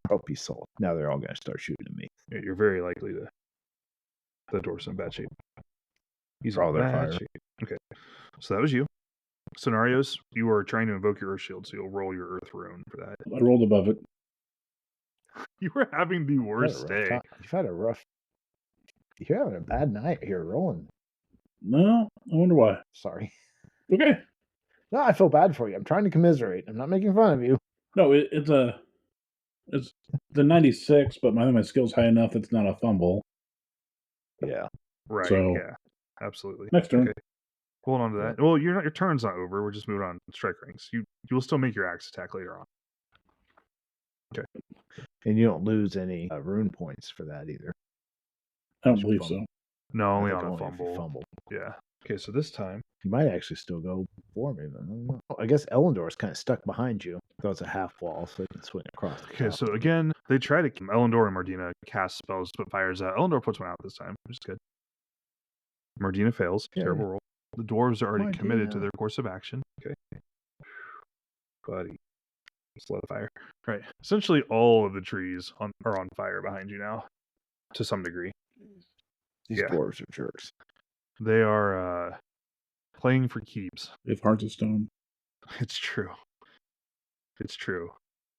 Hope he sold. Now they're all going to start shooting at me. You're very likely to. The door's in bad shape. He's For all in their bad fire. shape. Okay. So that was you. Soinnarios, you are trying to invoke your Earth Shield, so you'll roll your Earth Rune for that. I rolled above it. You were having the You've had a worst rough day. time. You've had a rough. You're having a bad night here rolling. No, I wonder why. Sorry. Okay. No, I feel bad for you. I'm trying to commiserate. I'm not making fun of you. No, it's the 96, but my skill's high enough that's not a fumble. Yeah. Right, So- yeah. Absolutely. Next turn. Okay. Hold on to that. Well, your turn's not over. We're just moving on to strike ranks. You will still make your axe attack later on. And you don't lose any rune points for that either. I don't believe so. No, only I think on a if you fumble. fumble. Yeah. Okay, so this time. You might actually still go before me. But I don't know. I guess Elendor's kind of stuck behind you. Though it's a half wall, so you can swing across. The Okay, top. so again, they try to keep Elendor and Mardina cast spells, but fires out. Elendor puts one out this time, which is good. Mardina fails. Yeah. Terrible roll. The dwarves are already committed to Mardina. their course of action. Okay. Buddy. Slow fire. Right. Essentially, all of the trees are on fire behind you now, to some degree. These dwarves are jerks. They are playing for keeps. They have hearts of stone. It's true. It's true.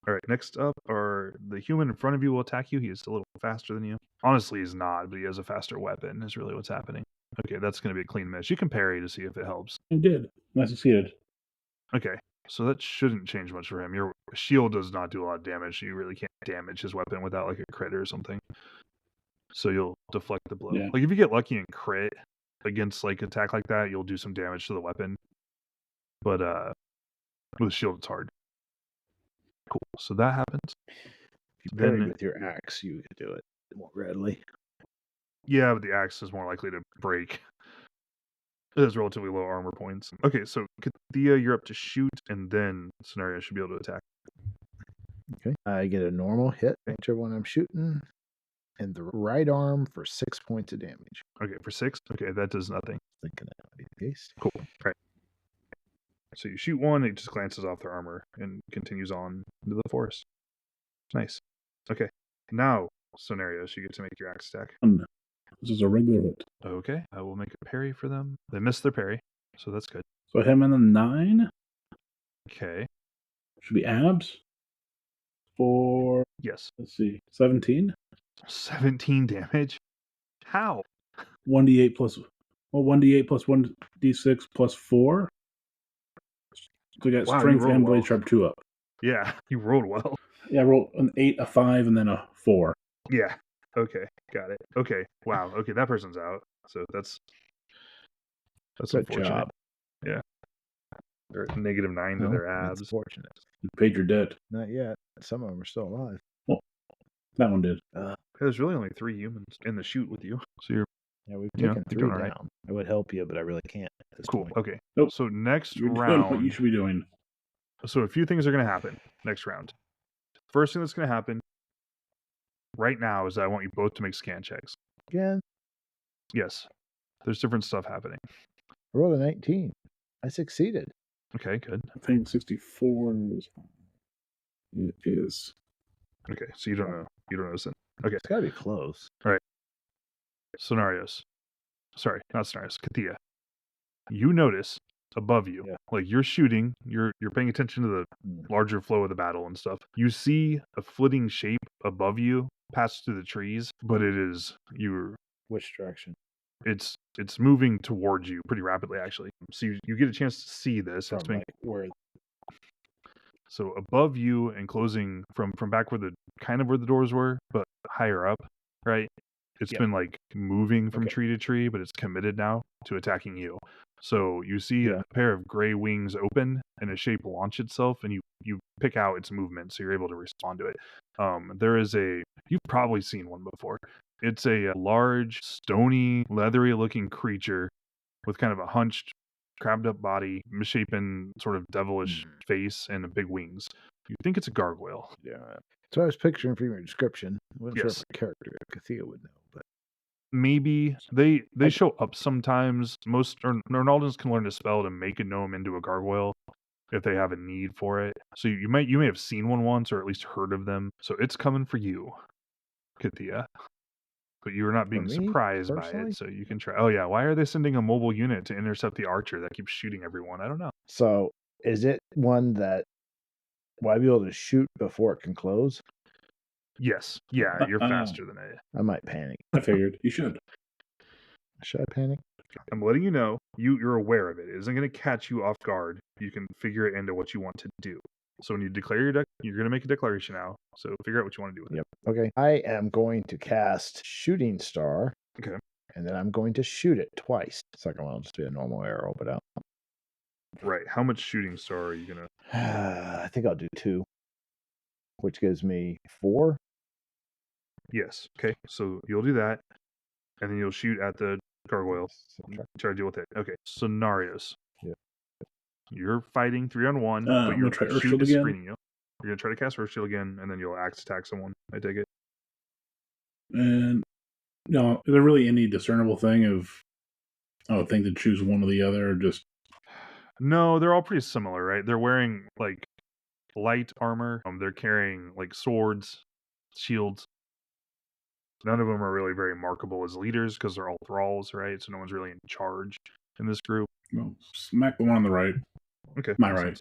All right. Next up are the human in front of you will attack you. He is a little faster than you. Honestly, he's not, but he has a faster weapon. Is really what's happening. Okay, that's going to be a clean miss. You can parry to see if it helps. I did. I succeeded. Okay, so that shouldn't change much for him. Your shield does not do a lot of damage. You really can't damage his weapon without like a crit or something. So you'll deflect the blow. Yeah. Like if you get lucky and crit against like attack like that, you'll do some damage to the weapon. But with a shield, it's hard. Cool. So that happens. If you parry with your axe, you could do it more readily. Yeah, but the axe is more likely to break. It has relatively low armor points. Okay, so Kathea, you're up to shoot, and then Soinnarios should be able to attack. Okay. I get a normal hit, whichever one I'm shooting, and the right arm for 6 points of damage. Okay, for 6? Okay, that does nothing. Thinking that would be the case. Cool. All right. So you shoot one, it just glances off their armor and continues on into the forest. Nice. Okay. Now, Soinnarios, you get to make your axe attack. This is a regular hit. Okay. I will make a parry for them. They missed their parry, so that's good. So him in the 9. Okay. Should be abs. For, yes. Let's see, 17? 17 damage? How? 1d8 plus 1d6 plus 4. So I got strength and blade sharp 2 up. Yeah, you rolled well. Yeah, I rolled an 8, a 5, and then a 4. Yeah. Okay, got it. Okay, wow. Okay, that person's out. So that's good unfortunate. Job. Yeah. They're at -9 to their abs. That's fortunate. You paid your debt. Not yet. Some of them are still alive. Well, that one did. There's really only 3 humans in the shoot with you. So you're we've taken 3 down. Right. I would help you, but I really can't at this point. Okay. Nope. So next You're round, doing what you should be doing. So a few things are going to happen next round. First thing that's going to happen right now is I want you both to make scan checks. Again? Yes. There's different stuff happening. I rolled a 19. I succeeded. Okay, good. I think 64 is. Okay, so you don't know. You don't know this. Okay. It's got to be close. All right. Soinnarios. Sorry, not Soinnarios. Kathea. You notice above you, like you're shooting, you're paying attention to the larger flow of the battle and stuff. You see a flitting shape above you pass through the trees, but it is Which direction? It's moving towards you pretty rapidly, actually. So you get a chance to see this. From where? So above you and closing from back where the doors were, but higher up, right? It's been like moving from tree to tree, but it's committed now to attacking you. So you see a pair of gray wings open and a shape launch itself, and you pick out its movement, so you're able to respond to it. There is you've probably seen one before. It's a large, stony, leathery-looking creature with kind of a hunched, crabbed-up body, misshapen, sort of devilish face, and big wings. You think it's a gargoyle. Yeah. So I was picturing from your description. I wasn't sure if a character Kathea would know, but maybe they show up sometimes. Most Ronaldans can learn to spell to make a gnome into a gargoyle if they have a need for it. So you may have seen one once or at least heard of them. So it's coming for you, Kathea. But you are not being surprised by it, so you can try. Oh yeah, why are they sending a mobile unit to intercept the archer that keeps shooting everyone? I don't know. So is it one that will I be able to shoot before it can close? Yes. Yeah, you're faster than it. I might panic. I figured you should. Should I panic? I'm letting you know. You're aware of it. It isn't going to catch you off guard. You can figure it into what you want to do. So when you declare your deck, you're going to make a declaration now. So figure out what you want to do with it. Okay. I am going to cast Shooting Star. Okay. And then I'm going to shoot it twice. Second one will just be a normal arrow, but Right. How much Shooting Star are you going to? I think I'll do 2, which gives me 4. Yes. Okay. So you'll do that, and then you'll shoot at the gargoyle. Try to deal with it. Okay. Soinnarios. Yeah. You're fighting 3-on-1, but your shoot is screening you. You're gonna try to cast Earth Shield again, and then you'll axe attack someone. I take it. And no, is there really any discernible thing of thing to choose one or the other, or just? No, they're all pretty similar, right? They're wearing like light armor. They're carrying like swords, shields. None of them are really very markable as leaders because they're all thralls, right? So no one's really in charge in this group. Well, smack the one on the right. Okay. My right.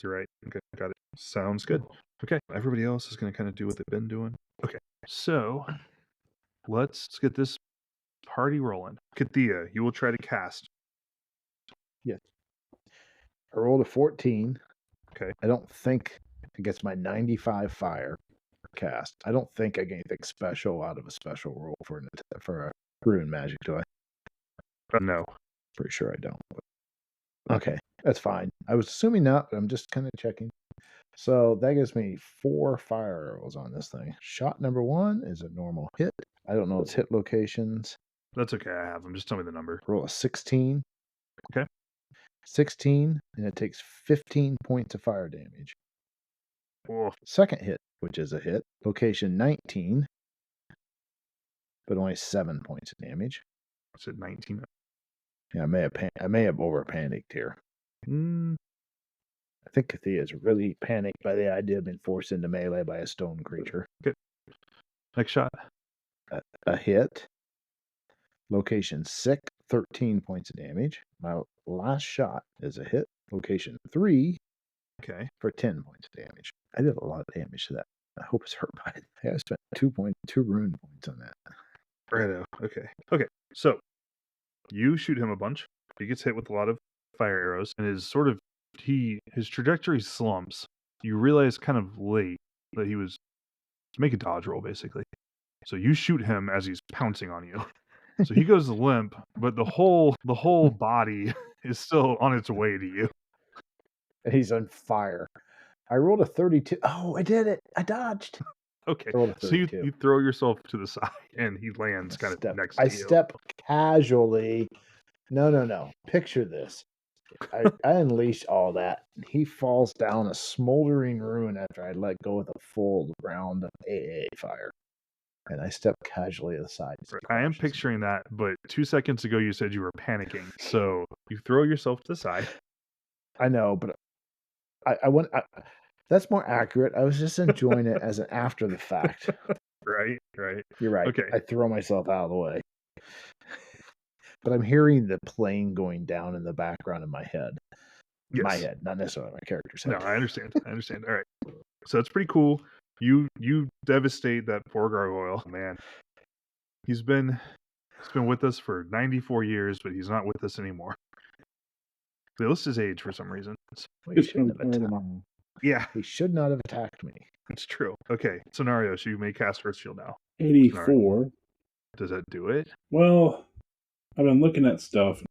You're right. Okay, got it. Sounds good. Okay, everybody else is going to kind of do what they've been doing. Okay, so let's get this party rolling. Kathea, you will try to cast. Yes. I rolled a 14. Okay. I don't think it gets my 95 fire cast. I don't think I get anything special out of a special roll for a rune magic, do I? No. Pretty sure I don't. Okay, that's fine. I was assuming not, but I'm just kind of checking. So that gives me 4 fire arrows on this thing. Shot number 1 is a normal hit. I don't know its hit locations. That's okay, I have them. Just tell me the number. Roll a 16. Okay. 16, and it takes 15 points of fire damage. Oh. Second hit, which is a hit, location 19, but only 7 points of damage. I said 19. Yeah, I may have over panicked here. I think Kathea is really panicked by the idea of being forced into melee by a stone creature. Okay. Next shot. A hit. Location 6, 13 points of damage. My last shot is a hit. Location 3. Okay. For 10 points of damage. I did a lot of damage to that. I hope it's hurt by it. Hey, I spent 2 rune points on that. Righto. Okay. Okay. So you shoot him a bunch. He gets hit with a lot of fire arrows, and his trajectory slumps. You realize kind of late that he was to make a dodge roll, basically. So you shoot him as he's pouncing on you. So he goes limp, but the whole body is still on its way to you. And he's on fire. I rolled a 32. Oh, I did it. I dodged. Okay. So you throw yourself to the side, and he lands kind of next to you. I step casually. No. Picture this. I unleash all that. He falls down a smoldering ruin after I let go with a full round of AA fire. And I step casually to the side. I am picturing that, but 2 seconds ago you said you were panicking. So you throw yourself to the side. I know, but I want. That's more accurate. I was just enjoying it as an after the fact. Right. You're right. Okay. I throw myself out of the way. But I'm hearing the plane going down in the background in my head. Yes. My head, not necessarily my character's head. No, I understand. All right. So it's pretty cool. You devastate that poor gargoyle. Man. He's been with us for 94 years, but he's not with us anymore. They list his age for some reason. Well, he shouldn't have attacked. Yeah. He should not have attacked me. It's true. Okay. Soinnarios, you may cast Earth Shield now. 84. Does that do it? Well, I've been looking at stuff,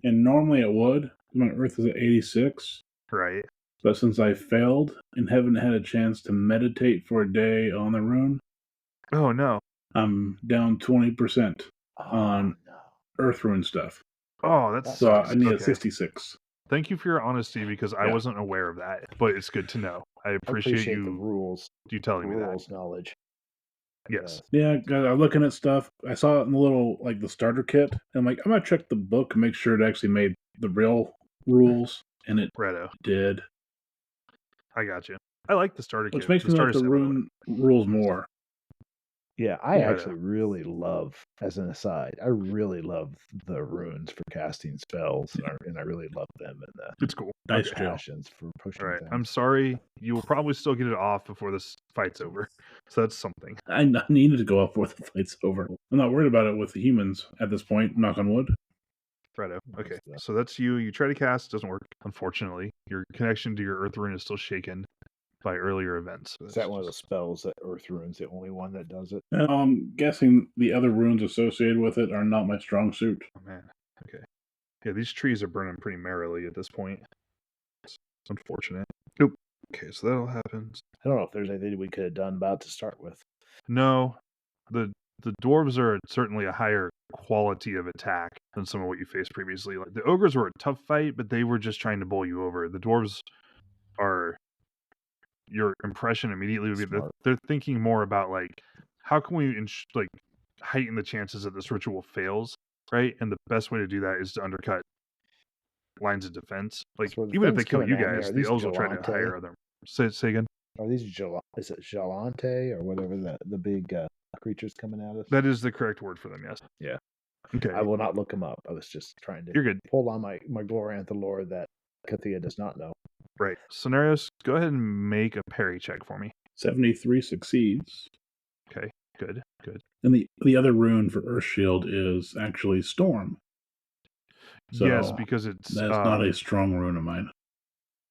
and normally it would. My Earth is at 86. Right. But since I failed and haven't had a chance to meditate for a day on the rune. Oh, no. I'm down 20% on Earth rune stuff. Oh, that's so I need a 66. Thank you for your honesty because I wasn't aware of that, but it's good to know. I appreciate you the rules. You telling me that. Rules knowledge. Yes. Yeah, I'm looking at stuff. I saw it in the little the starter kit. And I'm like, I'm gonna check the book and make sure it actually made the real rules, and it did. I got you. I like the starter kit. Which makes me like the rune rules more. Yeah, I actually really love, as an aside, I really love the runes for casting spells, and I really love them and the it's cool. Nice passions for pushing All right. things. I'm sorry. You will probably still get it off before this fight's over. So that's something. I needed to go off before the fight's over. I'm not worried about it with the humans at this point, knock on wood. Righto. Okay. So that's you. You try to cast, doesn't work, unfortunately. Your connection to your Earth rune is still shaken by earlier events. Is that one of the spells that Earth rune's the only one that does it? I'm guessing the other runes associated with it are not my strong suit. Oh, man. Okay. Yeah, these trees are burning pretty merrily at this point. It's unfortunate. Nope. Okay, so that all happens. I don't know if there's anything we could have done about it to start with. No. The dwarves are certainly a higher quality of attack than some of what you faced previously. Like the ogres were a tough fight, but they were just trying to bowl you over. The dwarves are... Your impression immediately would be they're thinking more about how can we heighten the chances that this ritual fails, right? And the best way to do that is to undercut lines of defense. Even if they kill you guys, the elves will try to hire other Say again. Are these is it Jalante or whatever the big creatures coming at us? That is the correct word for them, yes. Yeah. Okay. I will not look them up. I was just trying to You're good. pull on my Glorantha lore that Kathea does not know. Right. Soinnarios, go ahead and make a parry check for me. 73 succeeds. Okay, good. And the other rune for Earth Shield is actually Storm. So yes, because it's that's not a strong rune of mine.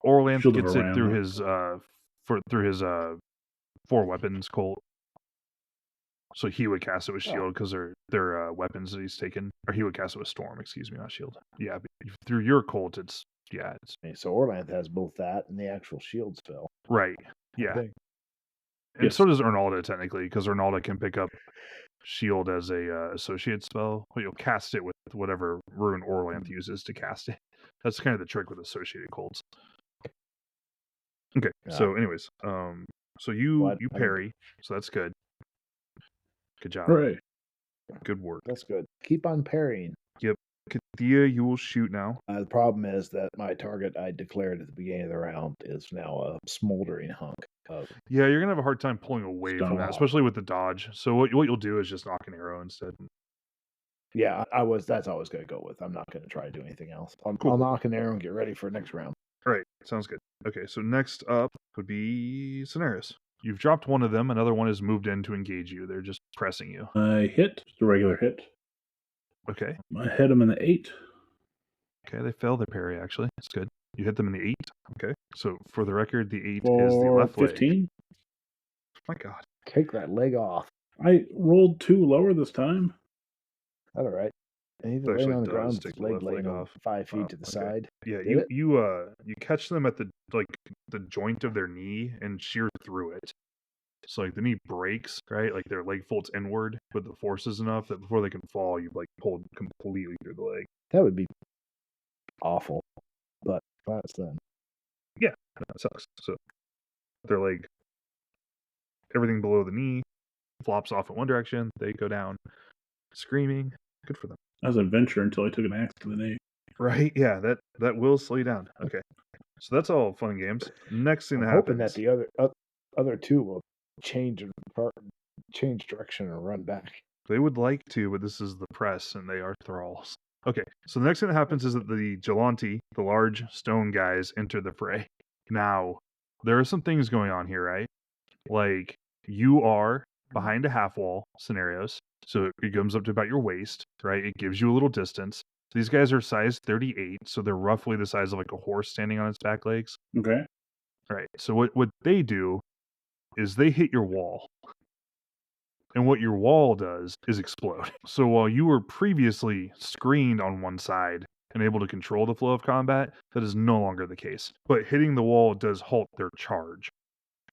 Orlanth Shield of gets it through Aram. his 4 weapons Colt. So he would cast it with shield because they're weapons that he's taken. Or he would cast it with storm, excuse me, not shield. Yeah, but through your Colt, it's So Orlanth has both that and the actual shield spell. right. Yeah. Okay. And so does Arnalda technically, because Arnalda can pick up shield as a associate spell. Well, you'll cast it with whatever rune Orlanth uses to cast it. That's kind of the trick with associated Colts. Okay. Yeah. So anyways, so you parry, so that's good. Good job. Hooray. Good work. That's good. Keep on parrying. Yep. Kathea, you will shoot now. The problem is that my target I declared at the beginning of the round is now a smoldering hunk of. Yeah, you're gonna have a hard time pulling away from that, Stone. especially with the dodge. So what you'll do is just knock an arrow instead. Yeah, that's always going to go with. I'm not going to try to do anything else. Cool. I'll knock an arrow and get ready for next round. All right, sounds good. Okay, so next up would be Soinnarios. You've dropped one of them. Another one has moved in to engage you. They're just pressing you. I hit. Just a regular hit. Okay. I hit them in the 8. Okay, they fail their parry, actually. That's good. You hit them in the 8. Okay. So for the record, the 8 For is the left 15. leg. My God. Take that leg off. I rolled 2 lower this time. That's all right. And he's It laying on actually the ground does with his take the left leg leg laying off. 5 feet Wow, to the okay. side. Yeah, Did it? you catch them at the joint of their knee and shear through it. So like the knee breaks, right? Like their leg folds inward, but the force is enough that before they can fall, you've like pulled completely through the leg. That would be awful, but that's then. Yeah, that sucks. So their leg, everything below the knee flops off in one direction. They go down screaming. Good for them. That was an adventure until I took an axe to the knee. Right? Yeah, that will slow you down. Okay. So that's all fun and games. Next thing I'm that hoping happens. that the other two will change direction and run back. They would like to, but this is the press, and they are thralls. Okay, so the next thing that happens is that the Jalante, the large stone guys, enter the fray. Now, there are some things going on here, right? Like, you are behind a half wall Soinnarios, so it comes up to about your waist, right? It gives you a little distance. These guys are size 38, so they're roughly the size of like a horse standing on its back legs. Okay. All right, so what they do is they hit your wall. And what your wall does is explode. So while you were previously screened on one side and able to control the flow of combat, that is no longer the case. But hitting the wall does halt their charge,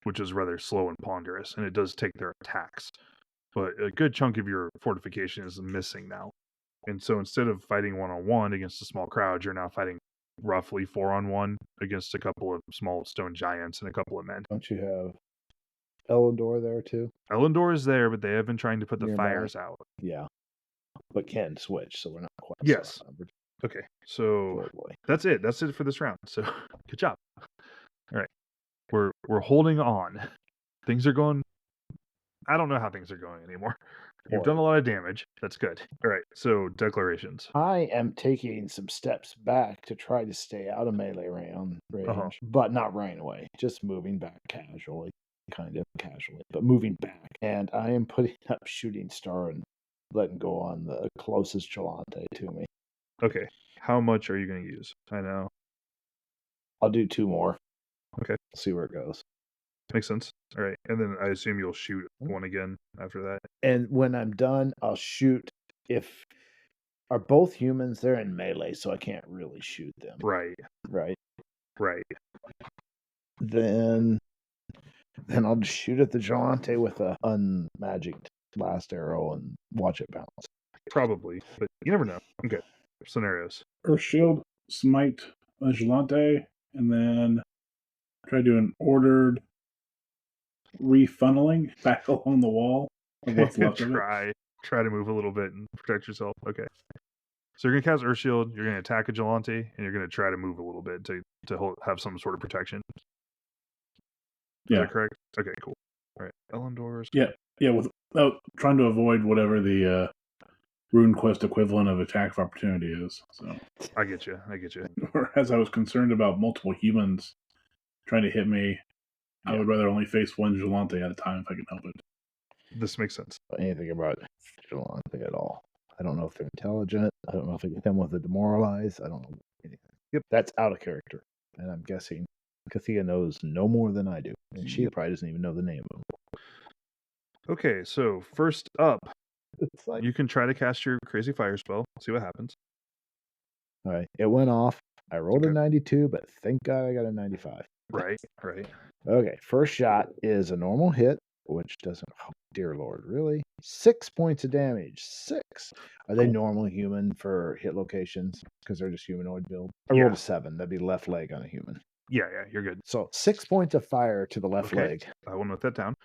which is rather slow and ponderous, and it does take their attacks. But a good chunk of your fortification is missing now. And so instead of fighting 1-on-1 against a small crowd, you're now fighting roughly 4-on-1 against a couple of small stone giants and a couple of men. Don't you have Elendor there too? Elendor is there, but they have been trying to put the Nearby. fires out. Yeah, but can switch, so we're not quite. Yes. So outnumbered. Okay, so Oh boy. that's it. That's it for this round. So good job. All right, we're holding on. Things are going. I don't know how things are going anymore. You've done a lot of damage. That's good. All right, so declarations. I am taking some steps back to try to stay out of melee range, but not running away. Just moving back casually, but moving back. And I am putting up Shooting Star and letting go on the closest Jalante to me. Okay, how much are you going to use? I know. I'll do 2 more. Okay. See where it goes. Makes sense. All right, and then I assume you'll shoot one again after that. And when I'm done, I'll shoot. If are both humans, they're in melee, so I can't really shoot them. Right. Then I'll just shoot at the Jalante with a unmagicked blast arrow and watch it bounce. Probably, but you never know. Okay. Soinnarios. Earth Shield, smite Jalante, and then try to do an ordered refunneling back along the wall of what's left of it. Try to move a little bit and protect yourself. Okay. So you're going to cast Earth Shield, you're going to attack a Jalante, and you're going to try to move a little bit to have some sort of protection. Is that correct? Okay, cool. All right, Elendor's. Yeah, without trying to avoid whatever the RuneQuest equivalent of attack of opportunity is. So I get you. whereas I was concerned about multiple humans trying to hit me, I would rather only face one Gelante at a time if I can help it. This makes sense. Anything about Gelante at all. I don't know if they're intelligent. I don't know if I get them with a demoralize. I don't know anything. Yep. That's out of character. And I'm guessing Kathea knows no more than I do. And she probably doesn't even know the name of them. Okay, so first up, It's like, you can try to cast your crazy fire spell. See what happens. all right, it went off. I rolled a 92, but thank God I got a 95. Right. Okay, first shot is a normal hit, which doesn't. Oh, dear Lord, really? 6 points of damage. 6. Are they normal human for hit locations? Because they're just humanoid build. I rolled a 7. That'd be left leg on a human. Yeah, you're good. So 6 points of fire to the left leg. I will note that down.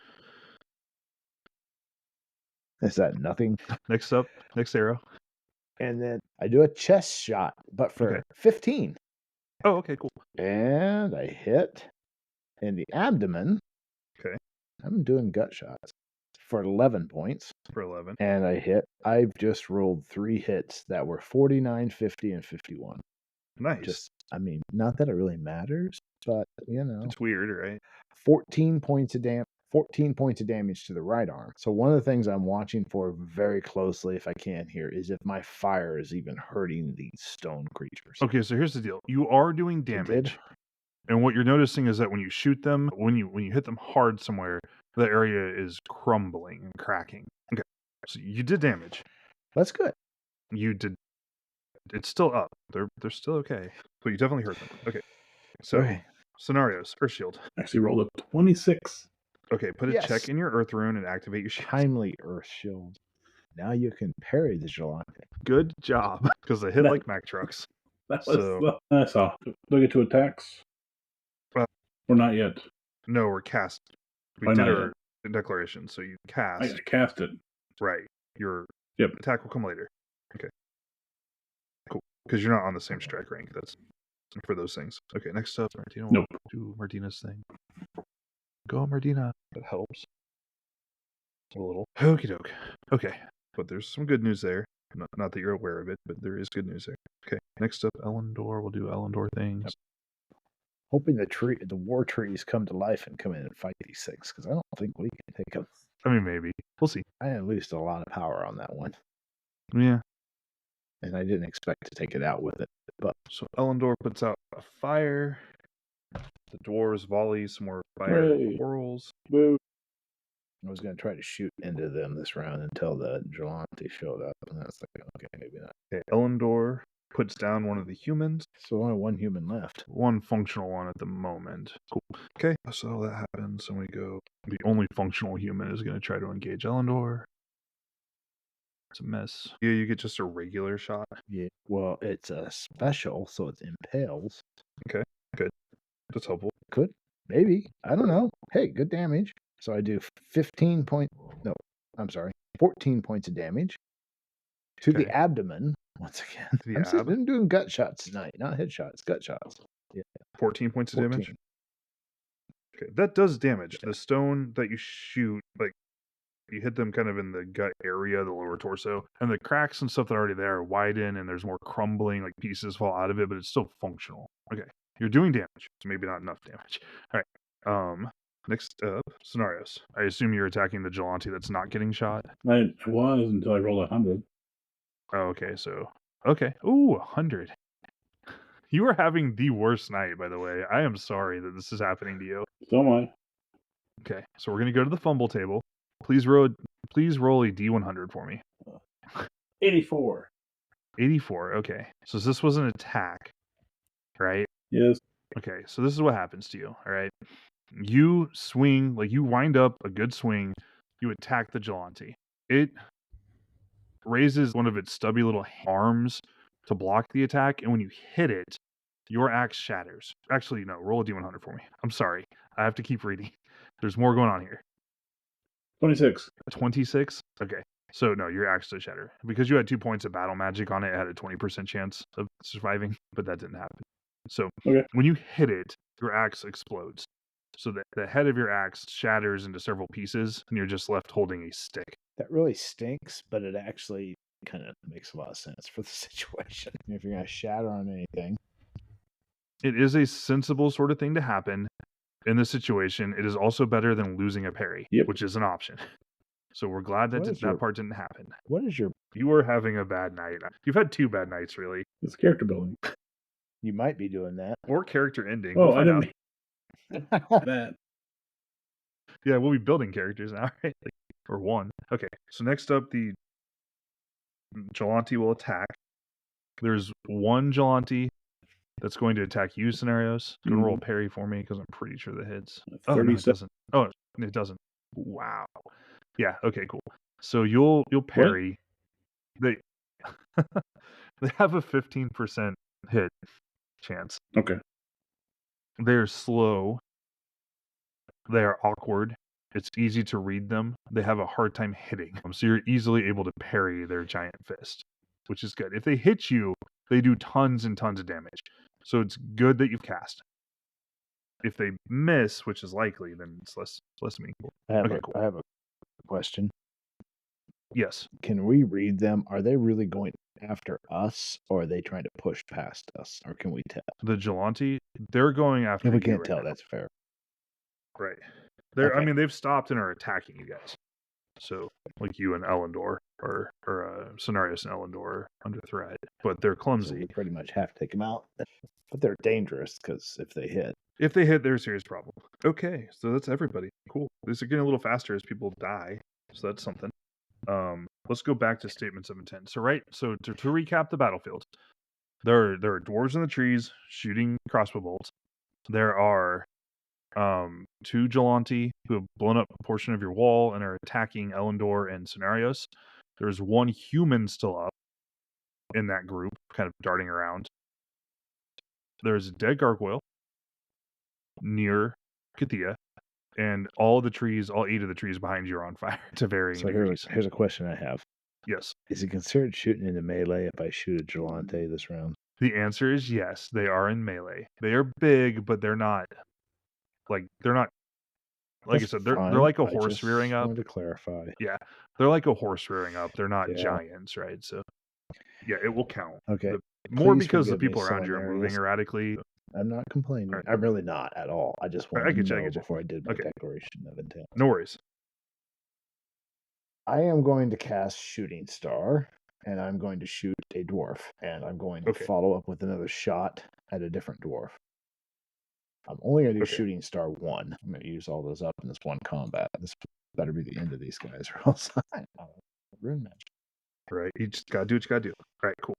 Is that nothing? Next arrow. And then I do a chest shot, but for 15. Oh, okay, cool. And I hit in the abdomen. Okay. I'm doing gut shots for 11 points. For 11. And I hit. I've just rolled 3 hits that were 49, 50, and 51. Nice. Not that it really matters, but it's weird, right? 14 points of damage to the right arm. So one of the things I'm watching for very closely, if I can here, is if my fire is even hurting these stone creatures. Okay, so here's the deal. You are doing damage. And what you're noticing is that when you shoot them, when you hit them hard somewhere, the area is crumbling and cracking. Okay. So you did damage. That's good. You did. It's still up. They're still okay. But you definitely hurt them. Okay. So Soinnarios, Earth Shield. Actually rolled a 26. Okay, put a check in your Earth rune and activate your shield. Timely Earth Shield. Now you can parry the Gelante. Good job. Because they hit like Mack trucks. That was I saw. Do I get to attacks? Or not yet? No, we're cast. We did our declaration, so you cast. I cast it. Right. Your attack will come later. Okay. Cool. Because you're not on the same strike rank. That's for those things. Okay, next up, Martina. Nope. Do Martina's thing. Go, Martina. That helps. A little. Okie doke. Okay. But there's some good news there. Not that you're aware of it, but there is good news there. Okay. Next up, Elendor. We'll do Elendor things. Yep. Hoping the war trees come to life and come in and fight these things, because I don't think we can take them. I mean, maybe. We'll see. I unleashed a lot of power on that one. Yeah. And I didn't expect to take it out with it. But so Elendor puts out a fire. The dwarves volley some more fire whirls. Boo. I was going to try to shoot into them this round until the Gelante showed up. And that's like, okay, maybe not. Okay, Elendor puts down one of the humans. So only one human left. One functional one at the moment. Cool. Okay, so that happens, and we go. The only functional human is going to try to engage Elendor. It's a mess. Yeah, you get just a regular shot. Yeah, well, it's a special, so it impales. Okay, good. That's helpful. Could. Maybe. I don't know. Hey, good damage. So I do 14 points of damage to the abdomen. Once again, I'm doing gut shots tonight, not headshots, gut shots. Yeah. 14 points of damage? Okay, that does damage. The stone that you shoot, like, you hit them kind of in the gut area, the lower torso, and the cracks and stuff that are already there widen, and there's more crumbling, like pieces fall out of it, but it's still functional. Okay, you're doing damage, so maybe not enough damage. All right, next up, Soinnarios. I assume you're attacking the Gelante that's not getting shot? I was until I rolled 100. Oh, okay. Ooh, 100. You are having the worst night, by the way. I am sorry that this is happening to you. So am I. Okay, so we're going to go to the fumble table. Please roll a D100 for me. 84. 84, okay. So this was an attack, right? Yes. Okay, so this is what happens to you, all right? You swing, like you wind up a good swing, you attack the Gelante. It raises one of its stubby little arms to block the attack, and when you hit it, your axe shatters. Actually, no, roll a D100 for me. I'm sorry. I have to keep reading. There's more going on here. 26. 26? Okay. So, no, your axe does shatter. Because you had 2 points of battle magic on it, it had a 20% chance of surviving, but that didn't happen. So, when you hit it, your axe explodes. So that the head of your axe shatters into several pieces, and you're just left holding a stick. That really stinks, but it actually kind of makes a lot of sense for the situation. If you're going to shatter on anything, It is a sensible sort of thing to happen in this situation. It is also better than losing a parry, which is an option. So we're glad that that part didn't happen. What is your... You were having a bad night. You've had 2 bad nights, really. It's character building. You might be doing that. Or character ending. Oh, we'll I didn't that. Yeah, we'll be building characters now, right? Or one. Okay, so next up, the Gelante will attack. There's one Gelante that's going to attack you, Soinnarios. Go roll a parry for me, because I'm pretty sure that hits. Oh, no, it doesn't. Oh, it doesn't. Wow. Yeah, okay, cool. So you'll parry. They they have a 15% hit chance. Okay. They're slow. They are awkward. It's easy to read them. They have a hard time hitting. So you're easily able to parry their giant fist, which is good. If they hit you, they do tons and tons of damage. So it's good that you've cast. If they miss, which is likely, then it's less meaningful. I have a question. Yes. Can we read them? Are they really going after us, or are they trying to push past us, or can we tell? The Gelante, they're going after you. If we can't right tell, now. that's fair. Right. I mean, they've stopped and are attacking you guys. So, like you and Elendor, or Soinnarios and Elendor are under threat, but they're clumsy. So we pretty much have to take them out. But they're dangerous, because if they hit, they're a serious problem. Okay, so that's everybody. Cool. These are getting a little faster as people die, so that's something. Let's go back to statements of intent. So to recap the battlefield, there are dwarves in the trees shooting crossbow bolts. There are 2 Gelante who have blown up a portion of your wall and are attacking Elendor and Soinnarios. There's 1 human still up in that group, kind of darting around. There's a dead gargoyle near Kathea, and all 8 of the trees behind you are on fire to varying degrees. So here's a question I have. Yes. Is it considered shooting into melee if I shoot a Gelante this round? The answer is yes. They are in melee. They are big, but they're not. Like I said, they're like a horse rearing up. I wanted to clarify. Yeah, they're like a horse rearing up. They're not giants, right? So, yeah, it will count. Okay. More because the people around you are moving erratically. I'm not complaining. Right. I'm really not at all. I just wanted to know before I did my declaration of intent. No worries. I am going to cast Shooting Star, and I'm going to shoot a dwarf, and I'm going to follow up with another shot at a different dwarf. I'm only going to do Shooting Star 1. I'm going to use all those up in this one combat. This better be the end of these guys, or else I'll ruin match. Right. You just got to do what you got to do. All right, cool.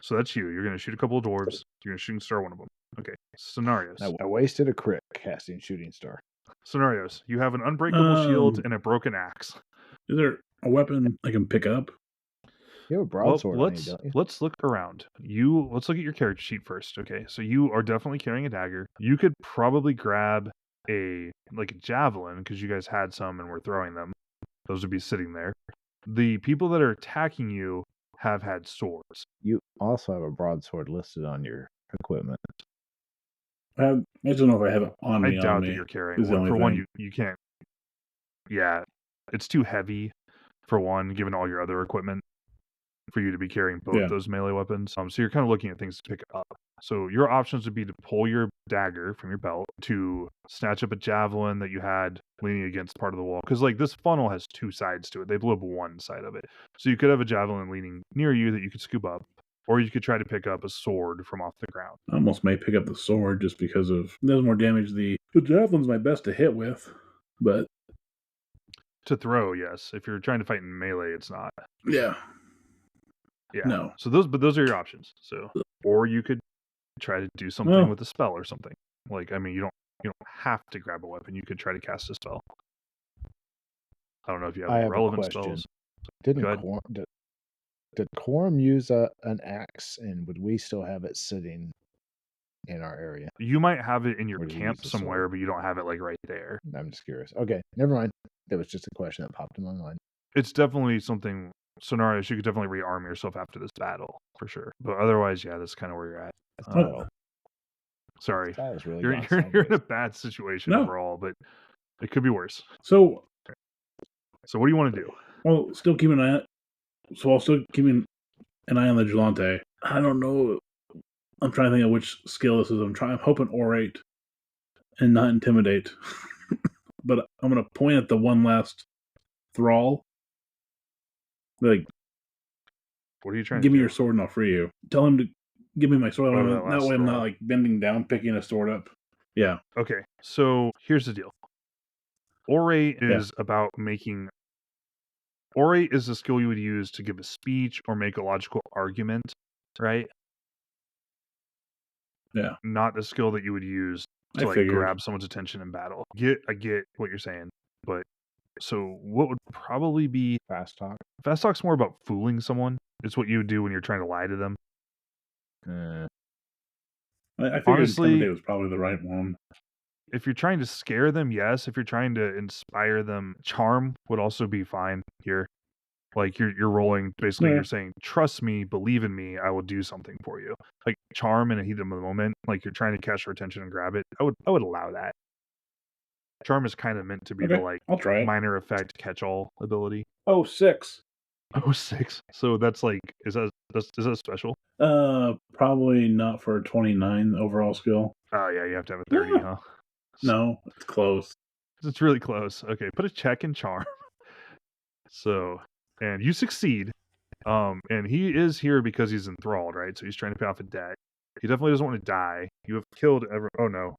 So that's you. You're going to shoot a couple of dwarves. You're going to Shooting Star one of them. Okay. Soinnarios. I wasted a crit casting Shooting Star. Soinnarios. You have an unbreakable shield and a broken axe. Is there a weapon I can pick up? You have a broadsword on you, don't you? Let's look around. Let's look at your character sheet first. Okay, so you are definitely carrying a dagger. You could probably grab a javelin, because you guys had some and were throwing them. Those would be sitting there. The people that are attacking you have had swords. You also have a broadsword listed on your equipment. I don't know if I have it on me. I doubt that you're carrying one. For one, you can't. Yeah, it's too heavy, for one, given all your other equipment, for you to be carrying both those melee weapons. So you're kind of looking at things to pick up. So your options would be to pull your dagger from your belt, to snatch up a javelin that you had leaning against part of the wall. Because this funnel has 2 sides to it. They blew up one side of it. So you could have a javelin leaning near you that you could scoop up. Or you could try to pick up a sword from off the ground. I almost may pick up the sword just because it does more damage. The javelin's my best to hit with, but... To throw, yes. If you're trying to fight in melee, it's not. Yeah. Yeah. No. So those are your options. So, or you could try to do something with a spell or something. You don't have to grab a weapon. You could try to cast a spell. I don't know if you have relevant spells. Did Quorum use an axe, and would we still have it sitting in our area? You might have it in your camp somewhere, but you don't have it right there. I'm just curious. Okay, never mind. That was just a question that popped in my mind. It's definitely something. Soinnarios, you could definitely rearm yourself after this battle, for sure. But otherwise, yeah, that's kind of where you're at. Sorry. That was really You're gone you're in a sideways. bad situation No. overall, but it could be worse. So, So what do you want to do? well, still keeping an eye. So I'll still keeping an eye on the Gelante. I don't know. I'm trying to think of which skill this is. I'm hoping orate and not intimidate. But I'm gonna point at the one last thrall. Like, What are you trying give to me do? your sword and I'll free you. Tell him to give me my sword. Oh, That last way I'm not thrall. like bending down, picking a sword up. Yeah. Okay, so here's the deal. Orate Yeah. is about making. Orate is the skill you would use to give a speech or make a logical argument, right? Yeah. Not the skill that you would use to I like figured. grab someone's attention in battle. I get what you're saying, but so what would probably be Fast talk. fast talk's more about fooling someone. It's what you would do when you're trying to lie to them. I figured Honestly, intimidate was probably the right one. if you're trying to scare them, yes. If you're trying to inspire them, charm would also be fine here. Like you're rolling, basically Yeah. you're saying, trust me, believe in me, I will do something for you. Like charm in a heat of the moment, like you're trying to catch their attention and grab it. I would allow that. Charm is kind of meant to be the Okay, like I'll try it. minor effect catch-all ability. Oh, 6. Oh, 6. So that's like is that special? Probably not for a 29 overall skill. Oh yeah, you have to have a 30, huh? No, it's close. It's really close. Okay, put a check in charm. So, and you succeed. And he is here because he's enthralled, right? So he's trying to pay off a debt. He definitely doesn't want to die. You have killed oh no.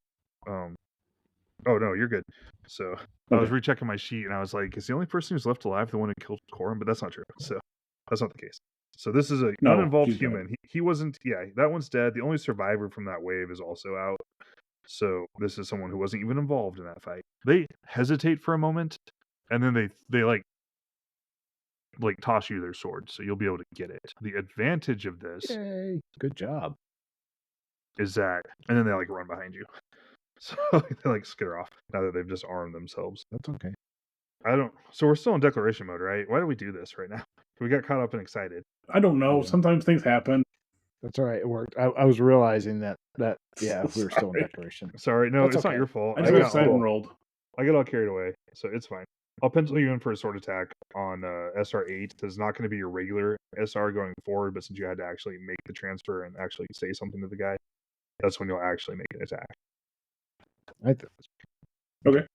Oh no, you're good. So I was rechecking my sheet and I was like, is the only person who's left alive the one who killed Corin? But that's not true. So that's not the case. So this is a uninvolved human. He wasn't. Yeah, that one's dead. The only survivor from that wave is also out. So this is someone who wasn't even involved in that fight. They hesitate for a moment, and then they like toss you their sword, so you'll be able to get it. The advantage of this, Yay! Good job. is that, and then they like run behind you, so they like skitter off now that they've just armed themselves. That's okay. So we're still in declaration mode, right? Why do we do this right now? We got caught up and excited. I don't know. Yeah. Sometimes things happen. That's all right. It worked. I was realizing that yeah, we were still in Sorry. declaration. Sorry, no, That's it's not okay. your fault. I just got excited and rolled. I got all carried away, so it's fine. I'll pencil you in for a sword attack on SR8. It's not going to be your regular SR going forward, but since you had to actually make the transfer and actually say something to the guy, that's when you'll actually make an attack. I think Okay.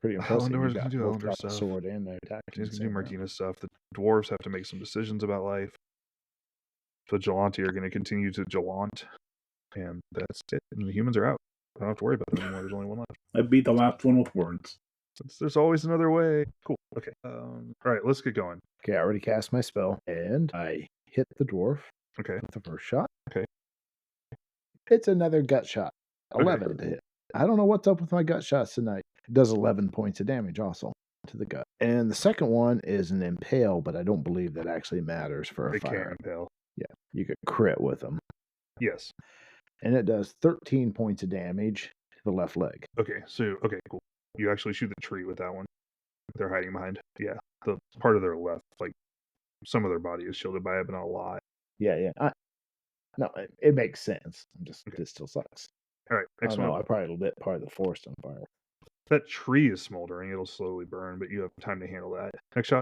pretty impressive. You Elender's got gonna do both Elender got the stuff. sword and the attack. He's going to do Martina's stuff. The dwarves have to make some decisions about life. The Gelante are going to continue to Gelant, and that's it. And the humans are out. I don't have to worry about them anymore. There's only one left. I beat the last one with words. There's always another way. Cool. Okay. All right, let's get going. Okay, I already cast my spell, and I hit the dwarf. Okay. With the first shot. Okay. It's another gut shot. 11 to hit. I don't know what's up with my gut shots tonight. It does 11 points of damage also to the gut. And the second one is an impale, but I don't believe that actually matters for a fire. It can impale. Yeah, you could crit with them. Yes. And it does 13 points of damage to the left leg. Okay, cool. You actually shoot the tree with that one. They're hiding behind. Yeah, the part of their left, like some of their body is shielded by it, but not a lot. Yeah. No, it makes sense. It still sucks. All right, next one. I probably lit part of the forest on fire. That tree is smoldering. It'll slowly burn, but you have time to handle that. Next shot.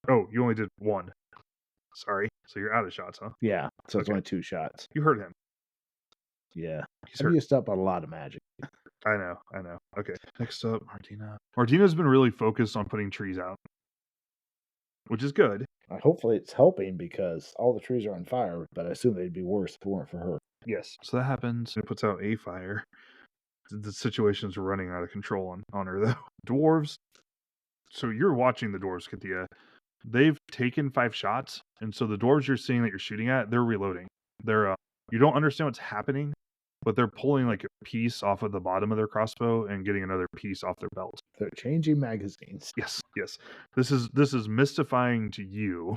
Oh, you only did one. Sorry. So you're out of shots, huh? Yeah, so it's only 2 shots. You hurt him. Yeah. He's I've hurt. used up a lot of magic. I know. Okay. Next up, Martina. Martina's been really focused on putting trees out, which is good. Hopefully it's helping because all the trees are on fire, but I assume they'd be worse if it weren't for her. Yes. So that happens. It puts out a fire. The situation's running out of control on her, though. Dwarves. So you're watching the dwarves, Kathea. They've taken 5 shots, and so the dwarves you're seeing that you're shooting at, they're reloading. They're you don't understand what's happening, but they're pulling like a piece off of the bottom of their crossbow and getting another piece off their belt. They're changing magazines. Yes. This is mystifying to you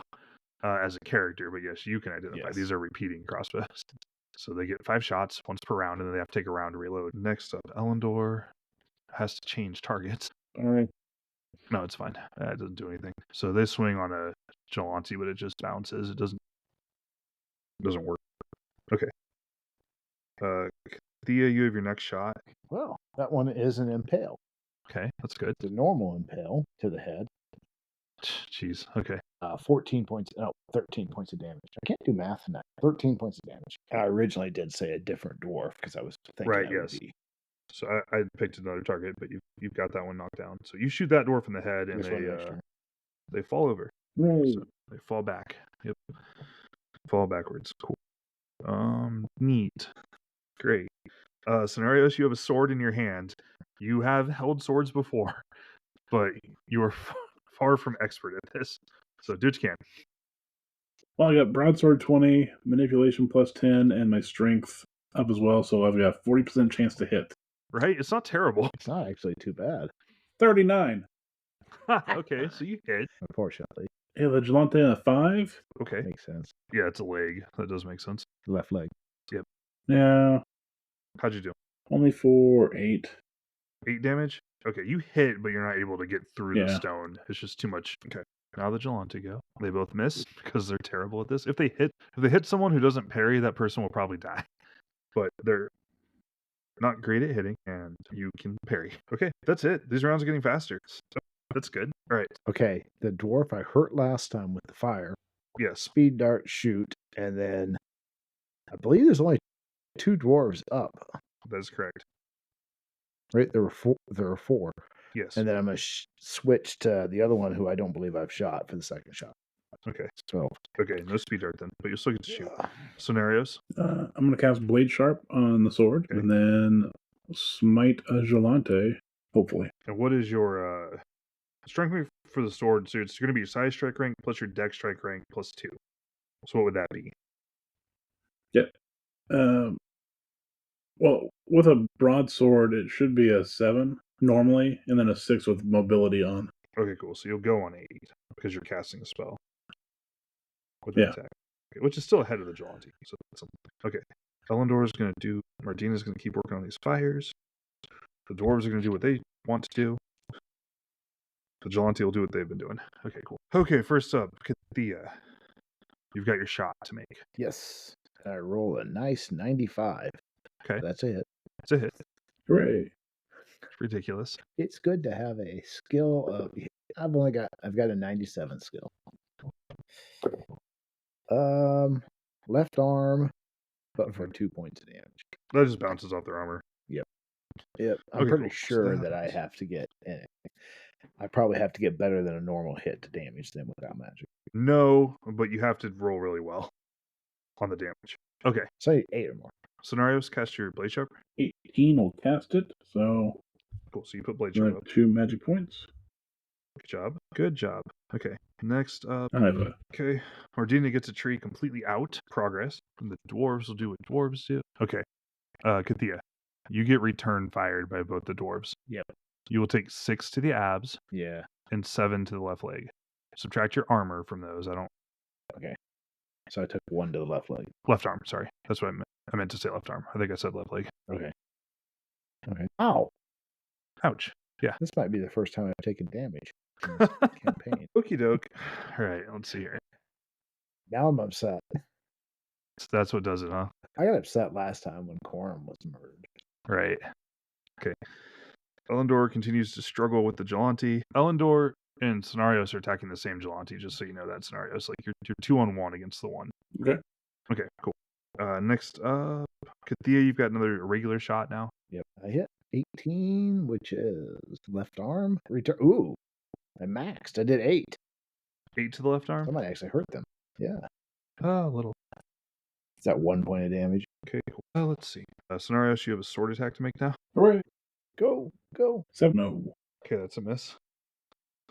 as a character, but yes, you can identify. Yes. These are repeating crossbows. So they get 5 shots once per round, and then they have to take a round to reload. Next up, Elendor has to change targets. All right. No, it's fine. It doesn't do anything. So they swing on a Gelante, but it just bounces. It doesn't work. Okay. Kathea, you have your next shot. Well, that one is an impale. Okay, that's good. It's a normal impale to the head. Jeez. Okay. 14 points. No, 13 points of damage. I can't do math tonight. 13 points of damage. I originally did say a different dwarf because I was thinking Right, I would yes. be. So I picked another target, but you've got that one knocked down. So you shoot that dwarf in the head, and Just wanted to make sure. they fall over. Right. So they fall back. Yep. Fall backwards. Cool. Neat. Great. Soinnarios, you have a sword in your hand. You have held swords before, but you are far from expert at this. So do what you can. Well, I got broadsword 20, manipulation plus 10, and my strength up as well. So I've got 40% chance to hit. Right? It's not terrible. It's not actually too bad, 39. Okay, so you hit. unfortunately. Yeah, the Gelante on a 5. Okay. Makes sense. Yeah, it's a leg. That does make sense. Left leg. Yeah, How'd you do? only for 8. 8 damage? Okay, you hit, but you're not able to get through the Yeah. stone. It's just too much. Okay. Now the Gelante go. They both miss because they're terrible at this. If they hit someone who doesn't parry, that person will probably die. But they're not great at hitting, and you can parry. Okay, that's it. These rounds are getting faster. So that's good. All right. Okay, the dwarf I hurt last time with the fire. Yes. Speed dart, shoot, and then I believe there's only 2 dwarves up. That is correct. Right, there were 4. Yes. And then I'm going to switch to the other one who I don't believe I've shot for the second shot. Okay. 12. Okay, no speed dart then, but you'll still get to shoot. Soinnarios? I'm going to cast Blade Sharp on the sword, Okay. and then smite a Gelante, hopefully. And what is your strength rank for the sword? So it's going to be your size strike rank plus your dex strike rank plus 2. So what would that be? Well, with a broadsword, it should be a 7 normally, and then a 6 with mobility on. Okay, cool. So you'll go on 8 because you're casting a spell with Yeah. that attack, okay, which is still ahead of the Gelante. So that's something. Okay, Elendor is going to do. Martina's going to keep working on these fires. The dwarves are going to do what they want to do. The Gelante will do what they've been doing. Okay, cool. Okay, first up, Kathea. You've got your shot to make. Yes. I roll a nice 95. Okay, That's a hit. it's a hit. Hooray! It's ridiculous. It's good to have a skill of. I've got a 97 skill. Left arm, but for 2 points of damage. That just bounces off their armor. Yep. I'm Okay, pretty cool. So sure that that I happens. have to get. I probably have to get better than a normal hit to damage them without magic. No, but you have to roll really well on the damage. Okay, So I need 8 or more. Soinnarios, cast your Blade Sharp. 18 will cast it, so Cool, so you put Blade Sharp up. 2 magic points. Good job. Good job. Okay, next up. I have a Okay, Ordina gets a tree completely out. Progress. And the dwarves will do what dwarves do. Okay, Kathea, you get return fired by both the dwarves. Yep. You will take 6 to the abs Yeah. and 7 to the left leg. Subtract your armor from those. So I took 1 to the left leg. Left arm, sorry. That's what I meant. I meant to say left arm. I think I said left leg. Okay. Ow. Ouch. This might be the first time I've taken damage in this campaign. Okie doke. All right, let's see here. Now I'm upset. So that's what does it, huh? I got upset last time when Corum was murdered. Right. Okay. Elendor continues to struggle with the Gelante. Elendor and Soinnarios are attacking the same Gelante, just so you know that Soinnarios. Like you're 2-on-1 against the one. Okay. Okay, cool. Next up, Kathea, you've got another regular shot now. Yep. I hit 18, which is left arm. Return. Ooh. I maxed. I did 8. 8 to the left arm. I might actually hurt them. Yeah. A little. Is that 1 point of damage? Okay, cool. Let's see. Soinnarios, you have a sword attack to make now. Hooray! Go. 7. No. Okay, that's a miss.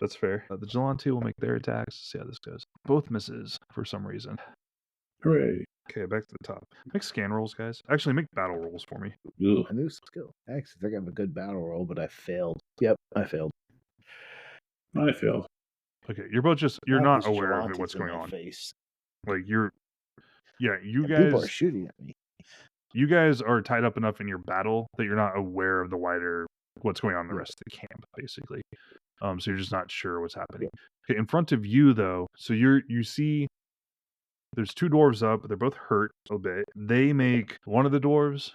That's fair. The Gelante will make their attacks. Let's see how this goes. Both misses for some reason. Hooray! Okay, back to the top. Make scan rolls, guys. Actually, make battle rolls for me. Ugh. A new skill. I actually think I have a good battle roll, but I failed. Yep, I failed. I failed. Okay, you're both you're Now not this aware of Gelante's what's in going my on. Face. Like you And people are guys, shooting at me. you guys are tied up enough in your battle that you're not aware of the wider what's going on in the Yeah. rest of the camp, basically. So you're just not sure what's happening. Okay, in front of you though, so you see there's 2 dwarves up, they're both hurt a bit. They make one of the dwarves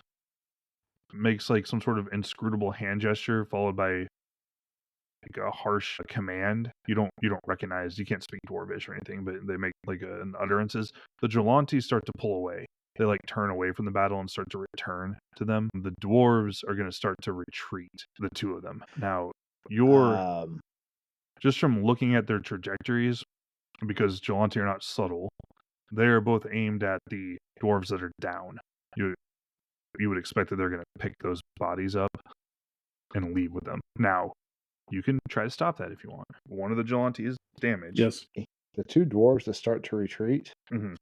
makes like some sort of inscrutable hand gesture followed by like a harsh command. You don't recognize. You can't speak Dwarvish or anything, but they make like an utterances. The Gelantes start to pull away. They like turn away from the battle and start to return to them. The dwarves are going to start to retreat. The two of them. Now, you're just from looking at their trajectories, because Gelante are not subtle. They are both aimed at the dwarves that are down. You would expect that they're going to pick those bodies up and leave with them. Now, you can try to stop that if you want. One of the Gelantes is damaged. Yes. The two dwarves that start to retreat, Mm-hmm.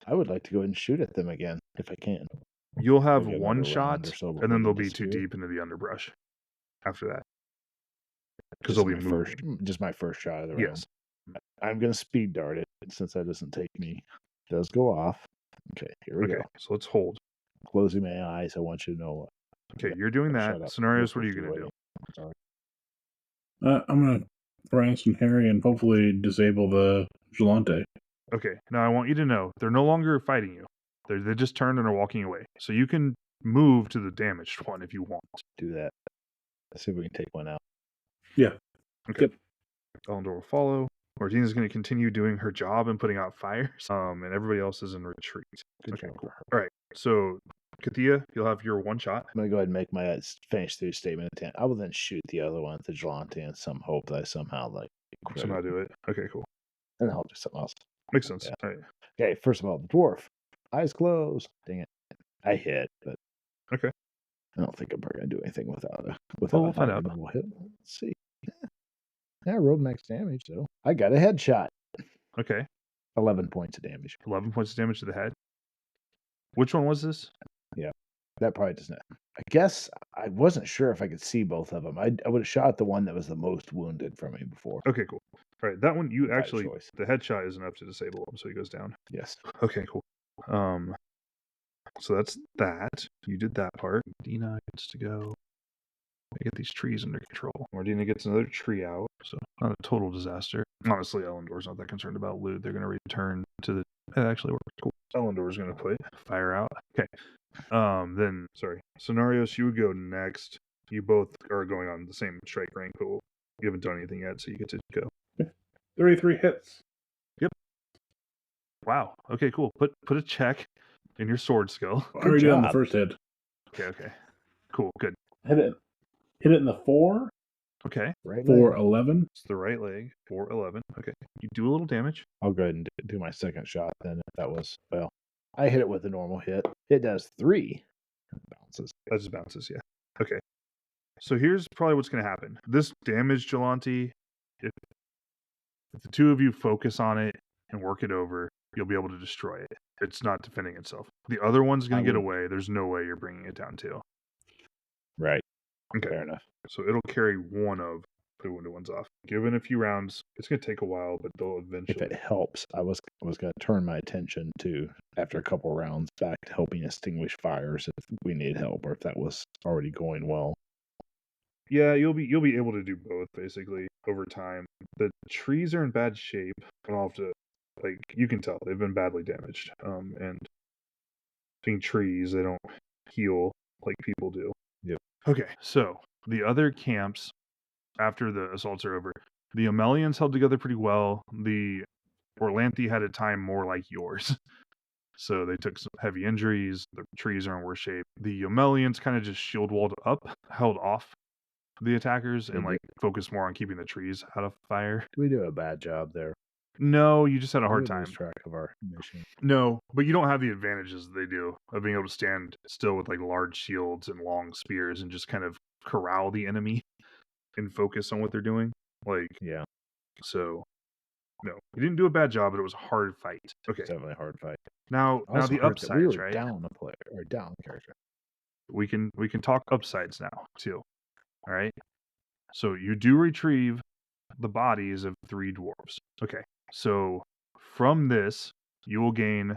I would like to go ahead and shoot at them again, if I can. You'll have Maybe one another round shot, or so and before then they they'll be too disappear. deep into the underbrush after that. Because Just they'll be my moving. just my first shot of the Yes. round. I'm going to speed dart it since that doesn't take me. It does go off. Okay, here we Okay, go. so let's hold. Closing my eyes, I want you to know. Okay, you're doing that. Shut up. Scenarios, Look what are you if you're going to do? waiting. Sorry. I'm going to harass and harry and hopefully disable the Gelante. Okay, now I want you to know they're no longer fighting you. They just turned and are walking away. So you can move to the damaged one if you want. Do that. Let's see if we can take one out. Yeah. Okay. Yep. Elendor will follow. Martina's going to continue doing her job and putting out fires. And everybody else is in retreat. Good Okay, job cool. for her. All right, so Kathea, you'll have your one shot. I'm going to go ahead and make my finish through statement of 10. I will then shoot the other one, the Gelante, and some hope that I somehow Somehow do it. Okay, cool. And I'll do something else. Makes sense. Yeah. All right. Okay, first of all, the dwarf. Eyes closed. Dang it. I hit, but Okay. I don't think I'm probably going to do anything without we'll find out. We'll hit. Let's see. Yeah, I rolled max damage, so I got a headshot. Okay. 11 points of damage. 11 points of damage to the head. Which one was this? Yeah, that probably doesn't. I guess I wasn't sure if I could see both of them. I would have shot the one that was the most wounded from me before. Okay, cool. All right, that one you By actually choice. the headshot is enough to disable him, so he goes down. Yes. Okay, cool. So that's that. You did that part. Dina gets to go. I get these trees under control. Mardina gets another tree out, so not a total disaster. Honestly, Elendor's not that concerned about loot. They're going to return to the... It actually works. Cool. Elendor's going to put fire out. Okay. Then, sorry. Soinnarios, you would go next. You both are going on the same strike rank, but you haven't done anything yet, so you get to go. 33 hits. Yep. Wow. Okay, cool. Put a check in your sword skill. I already did on the first hit. Okay. Cool, good. Hit it in the 4. Okay. Right. 4-11. It's the right leg. 4-11. Okay. You do a little damage. I'll go ahead and do my second shot then. If that was, well, I hit it with a normal hit. It does 3 bounces. That just bounces, yeah. Okay. So here's probably what's going to happen. This damaged Gelante, if the two of you focus on it and work it over, you'll be able to destroy it. It's not defending itself. The other one's going to get away. There's no way you're bringing it down too. Right. Okay. Fair enough. So it'll carry one of the wounded ones off. Given a few rounds, it's going to take a while, but they'll eventually... If it helps, I was going to turn my attention to, after a couple rounds, back to helping extinguish fires if we need help, or if that was already going well. Yeah, you'll be able to do both basically over time. The trees are in bad shape, and I'll have to, like, you can tell they've been badly damaged. And being trees, they don't heal like people do. Yep. Okay, so the other camps after the assaults are over, the Amelians held together pretty well. The Orlanthi had a time more like yours. So they took some heavy injuries. The trees are in worse shape. The Amelians kind of just shield walled up, held off the attackers, and like focused more on keeping the trees out of fire. Did we do a bad job there? No, you just had a hard We time. lose track of our mission. No, but you don't have the advantages that they do of being able to stand still with like large shields and long spears and just kind of corral the enemy and focus on what they're doing. Like, yeah. So, no, you didn't do a bad job, but it was a hard fight. Okay, Definitely a hard fight. now the upsides, we were right? down a player or down character. We can talk upsides now too. All right. So you do retrieve the bodies of 3 dwarves. Okay. So from this, you will gain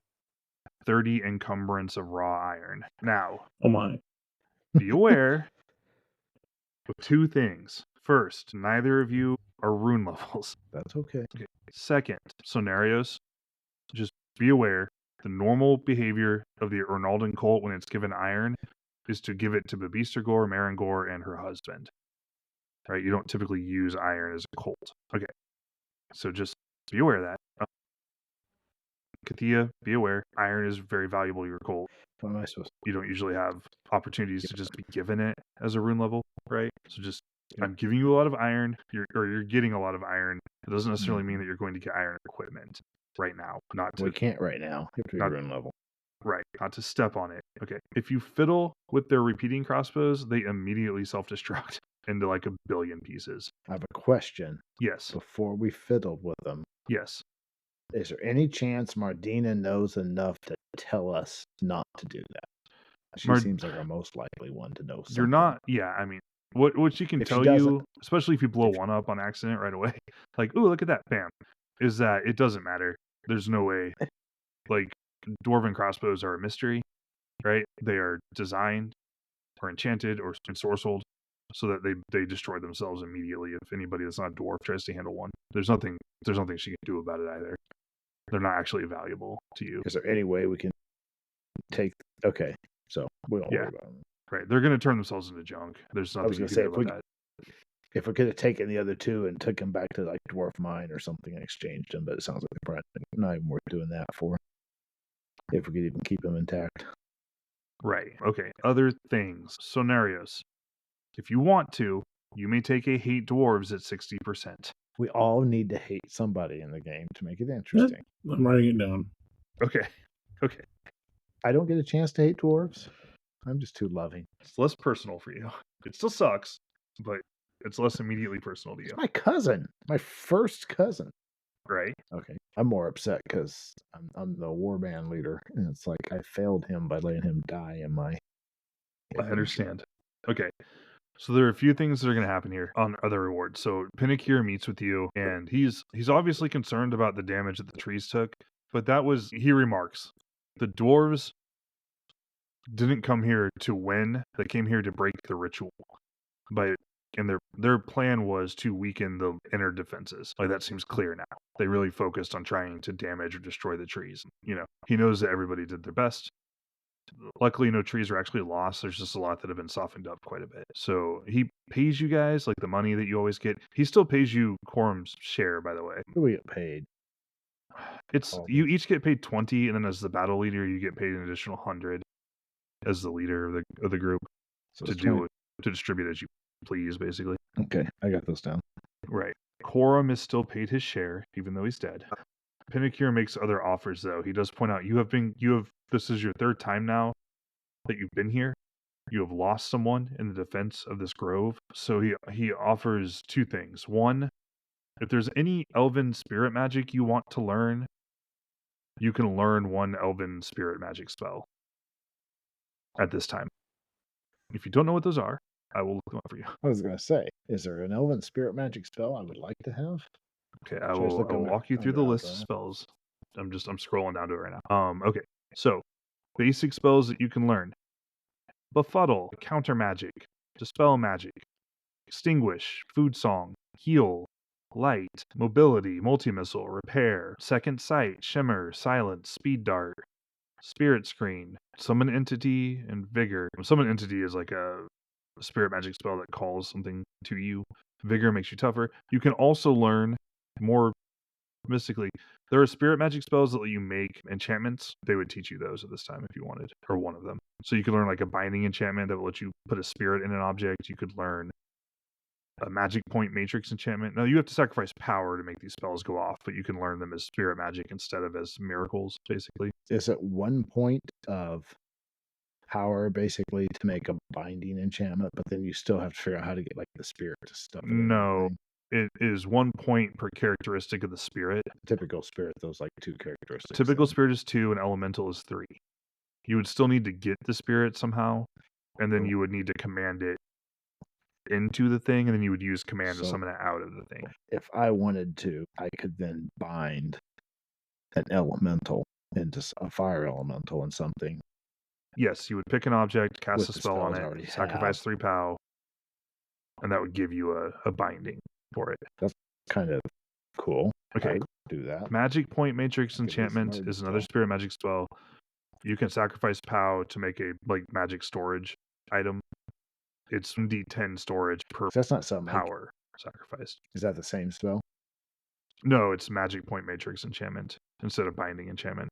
30 encumbrance of raw iron. Now, Oh my. be aware of 2 things. First, neither of you are rune levels. That's okay. Second, Soinnarios, just be aware the normal behavior of the Ernaldan cult when it's given iron is to give it to Babistegor, Marangor, and her husband. Right? You don't typically use iron as a cult. Okay. So just be aware of that. Kathea, be aware. Iron is very valuable to your cult. What am I supposed You don't usually have opportunities to just be given it as a rune level, right? So just, I'm giving you a lot of iron, you're getting a lot of iron. It doesn't necessarily mean that you're going to get iron equipment right now. We can't right now. You have to be rune level. Right, not to step on it. Okay, if you fiddle with their repeating crossbows, they immediately self-destruct into like a billion pieces. I have a question. Yes. Before we fiddled with them, Yes. is there any chance Mardina knows enough to tell us not to do that? She seems like our most likely one to know something. You're not, yeah, I mean, what she can tell you, especially if you blow one up on accident right away, like, ooh, look at that, bam, is that it doesn't matter. There's no way. Like, dwarven crossbows are a mystery, right? They are designed or enchanted or ensorcelled so that they destroy themselves immediately if anybody that's not a dwarf tries to handle one. There's nothing she can do about it either. They're not actually valuable to you. Is there any way we can take? Okay, so we don't worry about them. Right, they're going to turn themselves into junk. There's nothing you can do about that. If we could have taken the other two and took them back to like Dwarf Mine or something and exchanged them, but it sounds like they're probably not even worth doing that for. If we could even keep them intact. Right. Okay. Other things. Soinnarios. If you want to, you may take a hate dwarves at 60%. We all need to hate somebody in the game to make it interesting. I'm writing it down. Okay. Okay. I don't get a chance to hate dwarves. I'm just too loving. It's less personal for you. It still sucks, but it's less immediately personal to you. It's my cousin. My first cousin. Right. Okay. I'm more upset because I'm the warband leader, and it's like I failed him by letting him die in my. I understand. Okay. So there are a few things that are going to happen here on other rewards. So Pinakir meets with you, and he's obviously concerned about the damage that the trees took, but he remarks, the dwarves didn't come here to win, they came here to break the ritual. And their plan was to weaken the inner defenses. Like, that seems clear now. They really focused on trying to damage or destroy the trees. You know, he knows that everybody did their best. Luckily, no trees are actually lost. There's just a lot that have been softened up quite a bit. So he pays you guys, like, the money that you always get. He still pays you Quorum's share, by the way. What do we get paid? You each get paid 20, and then as the battle leader, you get paid an additional 100 as the leader of the group to distribute as you please, basically. Okay, I got those down. Right. Quorum is still paid his share, even though he's dead. Pinakir makes other offers, though. He does point out this is your third time now that you've been here. You have lost someone in the defense of this grove. So he offers two things. One, if there's any elven spirit magic you want to learn, you can learn one elven spirit magic spell at this time. If you don't know what those are, I will look them up for you. I was going to say, is there an elven spirit magic spell I would like to have? Okay, I will walk you through the list of spells. I'm scrolling down to it right now. Okay, so basic spells that you can learn: Befuddle, counter magic, dispel magic, extinguish, food song, heal, light, mobility, multi-missile, repair, second sight, shimmer, silence, speed dart, spirit screen, summon entity, and vigor. Summon entity is like a spirit magic spell that calls something to you. Vigor makes you tougher. You can also learn more mystically. There are spirit magic spells that let you make enchantments. They would teach you those at this time if you wanted, or one of them. So you could learn like a binding enchantment that will let you put a spirit in an object. You could learn a magic point matrix enchantment. Now, you have to sacrifice power to make these spells go off, but you can learn them as spirit magic instead of as miracles, basically. Is it 1 point of power, basically, to make a binding enchantment, but then you still have to figure out how to get like the spirit to stuff? No, it is 1 point per characteristic of the spirit. Typical spirit, those like 2 characteristics. Typical spirit is 2, and elemental is 3. You would still need to get the spirit somehow, and then you would need to command it into the thing, and then you would use command to summon it out of the thing. If I wanted to, I could then bind an elemental into a fire elemental and something. Yes, you would pick an object, cast a spell on it, sacrifice 3 POW, and that would give you a binding for it. That's kind of cool. Okay, I'd do that. Magic point matrix enchantment is another spirit magic spell. You can sacrifice POW to make a magic storage item. It's 1d10 storage per So that's not something like, power sacrificed. is that the same spell? No, it's magic point matrix enchantment instead of binding enchantment.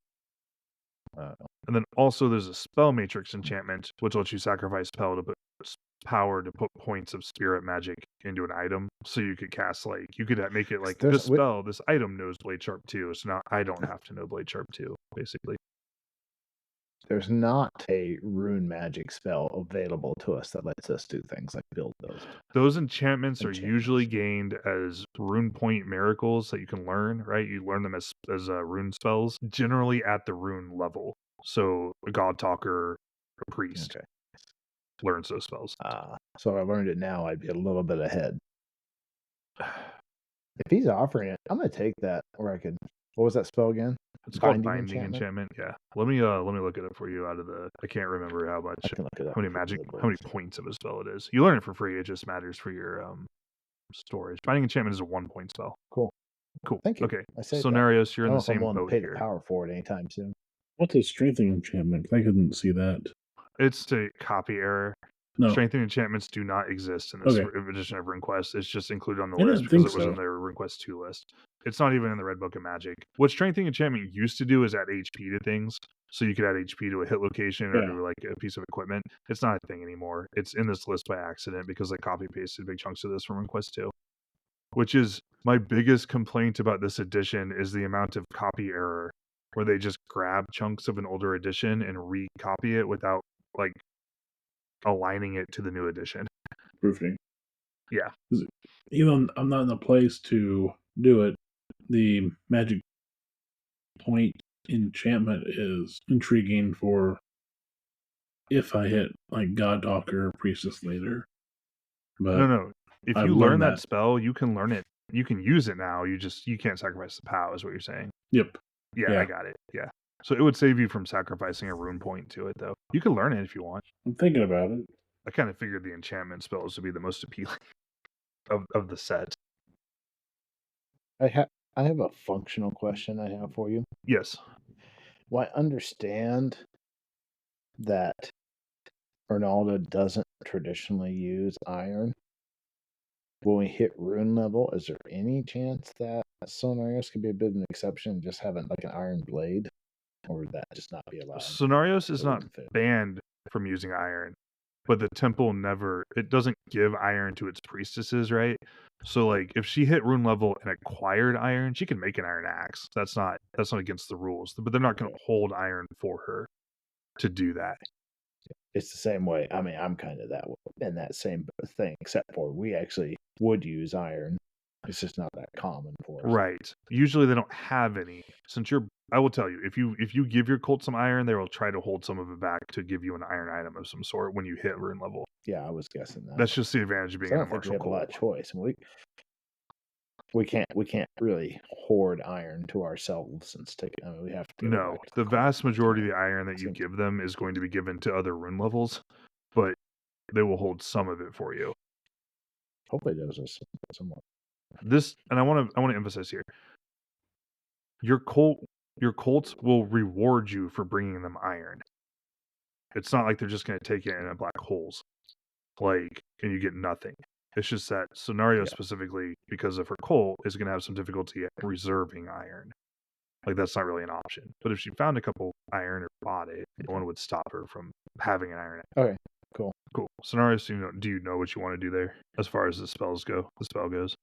Uh, And then also there's a spell matrix enchantment, which lets you sacrifice spell to put power to put points of spirit magic into an item. So you could cast you could make it like there's- this item knows Blade Sharp 2, so now I don't have to know Blade Sharp 2, basically. There's not a rune magic spell available to us that lets us do things like build those. Those enchantments are usually gained as rune point miracles that you can learn, right? You learn them as rune spells, generally at the rune level. So a God Talker, a priest learns those spells. So if I learned it now, I'd be a little bit ahead. If he's offering it, I'm going to take that. Or I could. What was that spell again? It's called Binding Enchantment. Yeah. Let me look it up for you out of the. I can't remember how much. I can look it up how many points of a spell it is. You learn it for free. It just matters for your storage. Binding Enchantment is a 1-point spell. Cool. Thank you. Okay. I say Soinnarios, you're in the same boat boat here. here. The power for it anytime soon. What's a strengthening enchantment? I couldn't see that. It's to copy error. No. Strengthening enchantments do not exist in this edition of RuneQuest. It's just included on the I list didn't because think it was so. in their RuneQuest 2 list. It's not even in the Red Book of Magic. What Strengthening Enchantment used to do is add HP to things. So you could add HP to a hit location or to like a piece of equipment. It's not a thing anymore. It's in this list by accident because I copy pasted big chunks of this from RuneQuest 2. Which is my biggest complaint about this edition is the amount of copy error where they just grab chunks of an older edition and recopy it without like aligning it to the new edition. Proofing. Yeah. Even I'm not in a place to do it. The magic point enchantment is intriguing for if I hit like God Talker or Priestess later. But no. If you learn that spell, you can learn it. You can use it now. You can't sacrifice the POW, is what you're saying. Yep. Yeah, I got it. Yeah. So it would save you from sacrificing a rune point to it, though. You can learn it if you want. I'm thinking about it. I kind of figured the enchantment spells would be the most appealing of the set. I have a functional question I have for you. Yes. Well, I understand that Ronaldo doesn't traditionally use iron. When we hit rune level, is there any chance that Soinnarios could be a bit of an exception, just having like an iron blade? Or would that just not be allowed? Soinnarios is not banned from using iron, but the temple it doesn't give iron to its priestesses, right? So like if she hit rune level and acquired iron, she can make an iron axe. That's not against the rules, but they're not going to hold iron for her to do that. It's the same way. I mean, I'm kind of in that same thing, except for we actually would use iron. It's just not that common for us. Right. Usually they don't have any. I will tell you, if you give your cult some iron, they will try to hold some of it back to give you an iron item of some sort when you hit rune level. Yeah, I was guessing that. That's just the advantage of being in a martial cult. We have a lot of choice. We can't really hoard iron to ourselves and stick it. I mean, we have to. No, the vast majority of the iron that you give them is going to be given to other rune levels, but they will hold some of it for you. Hopefully, those are somewhat. And I want to emphasize here. Your cults will reward you for bringing them iron. It's not like they're just going to take it in a black holes, and you get nothing. It's just that Soinnarios specifically, because of her cult, is going to have some difficulty at reserving iron. Like that's not really an option. But if she found a couple iron or bought it, no one would stop her from having an iron. Okay, cool. Soinnarios, do you know what you want to do there as far as the spell goes?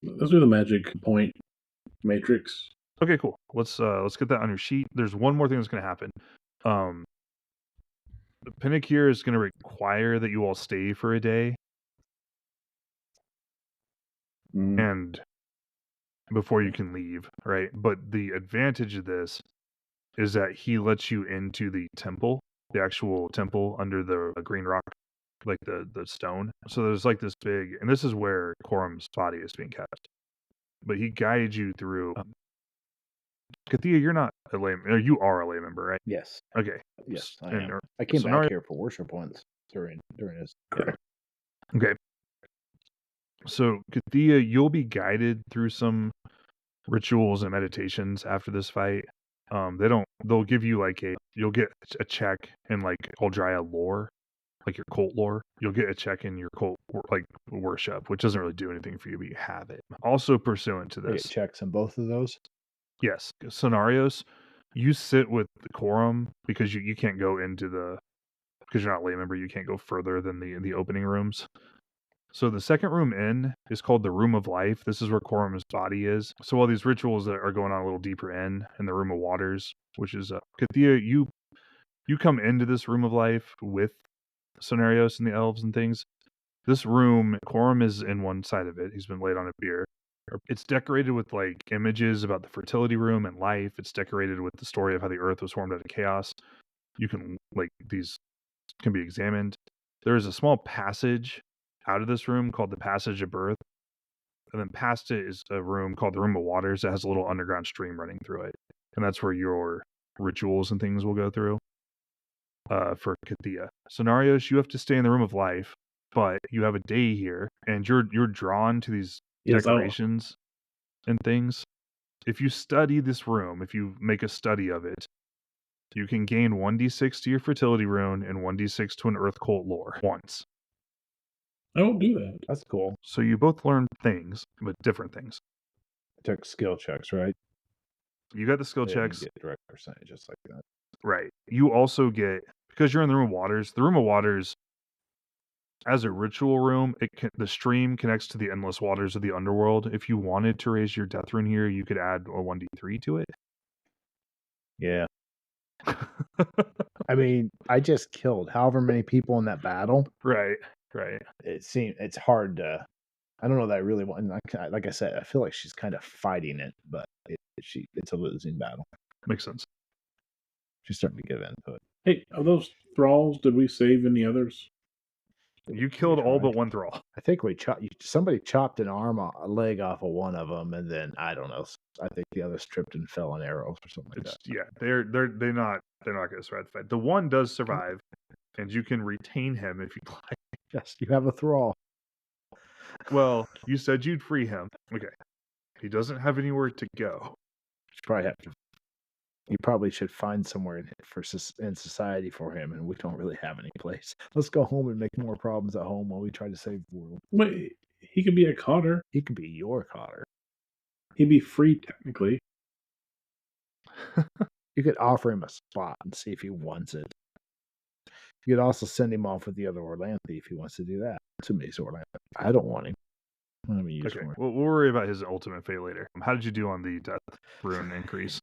Let's do the magic point matrix. Okay, cool. Let's get that on your sheet. There's one more thing that's going to happen. The Pinnacle is going to require that you all stay for a day, and before you can leave, right? But the advantage of this is that he lets you into the temple, the actual temple under the green rock, like the stone. So there's like this big, and this is where Korum's body is being kept. But he guides you through. Kathea, you're not a lay, or you are a lay member, right? Yes. Okay. Yes, I am. I came back here for worship once during his. Correct. Okay. So Kathea, you'll be guided through some rituals and meditations after this fight. They'll give you you'll get a check in like Aldrya lore, like your cult lore, you'll get a check in your cult like worship, which doesn't really do anything for you, but you have it. Also pursuant to I this, get checks on both of those. yes, Soinnarios, you sit with the quorum because you can't go into because you're not a lay member, you can't go further than the opening rooms. So the second room in is called the Room of Life. This is where Quorum's body is. So while these rituals that are going on a little deeper in the Room of Waters, which is Kathea, you come into this Room of Life with Soinnarios and the elves and things. This room, Quorum is in one side of it. He's been laid on a bier. It's decorated with like images about the fertility room and life. It's decorated with the story of how the earth was formed out of chaos. You can these can be examined. There is a small passage out of this room called the Passage of Birth. And then past it is a room called the Room of Waters that has a little underground stream running through it. And that's where your rituals and things will go through for Kathea. Soinnarios, you have to stay in the Room of Life, but you have a day here, and you're drawn to these decorations and things. If you study this room, if you make a study of it, you can gain 1d6 to your fertility rune and 1d6 to an earth cult lore once. I won't do that. That's cool. So you both learn things, but different things. I took skill checks, right? You got the skill They didn't checks. get direct percentages like that. Right. You also get, because you're in the Room of Waters, the Room of Waters, as a ritual room, the stream connects to the endless waters of the underworld. If you wanted to raise your death rune here, you could add a 1d3 to it. Yeah. I mean, I just killed however many people in that battle. Right. It's hard to. I don't know that I really want. Like I said, I feel like she's kind of fighting it, but it's a losing battle. Makes sense. She's starting to give input. Hey, of those thralls, did we save any others? You killed all but one thrall. I think somebody chopped a leg off of one of them, and then I don't know. I think the others tripped and fell on arrows or something like that. Yeah, they're not going to survive the fight. The one does survive, and you can retain him if you like. Yes, you have a thrall. Well, you said you'd free him. Okay, he doesn't have anywhere to go. You probably should find somewhere in society for him, and we don't really have any place. Let's go home and make more problems at home while we try to save the world. Wait, he could be a cotter. He could be your cotter. He'd be free technically. You could offer him a spot and see if he wants it. You could also send him off with the other Orlanthe if he wants to do that. To me, Orlanthe. I don't want him. Let me use more. We'll worry about his ultimate fate later. How did you do on the death rune increase?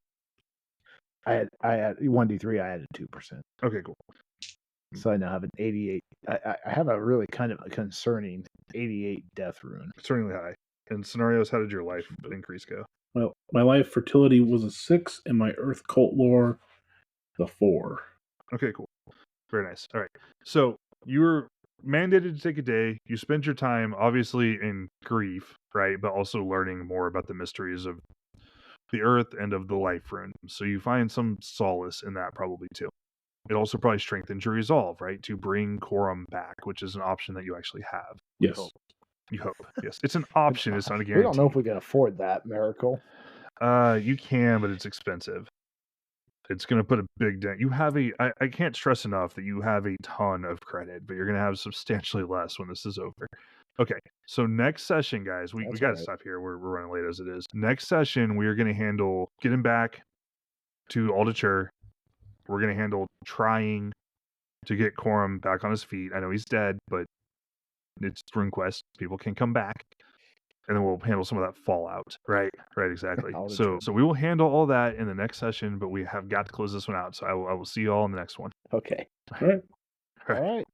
I had 1d3. I added 2%. Okay, cool. So I now have an 88. I have a really kind of a concerning 88 death rune. Certainly high. And Soinnarios, how did your life increase go? Well, my life fertility was a 6, and my earth cult lore, the 4. Okay, cool. Very nice. All right. So you were mandated to take a day. You spent your time, obviously, in grief, right? But also learning more about the mysteries of the earth and of the life rune. So you find some solace in that probably too. It also probably strengthens your resolve, right? To bring Quorum back, which is an option that you actually have. Yes. You hope. Yes. It's an option. It's not a guarantee. We don't know if we can afford that, Miracle. You can, but it's expensive. It's going to put a big dent. You have I can't stress enough that you have a ton of credit, but you're going to have substantially less when this is over. Okay, so next session, guys, we got to stop here. We're running late as it is. Next session, we are going to handle getting back to Aldature. We're going to handle trying to get Quorum back on his feet. I know he's dead, but it's RuneQuest. People can come back. And then we'll handle some of that fallout. Right, exactly. So we will handle all that in the next session, but we have got to close this one out. So I will see you all in the next one. Okay. All right. All right.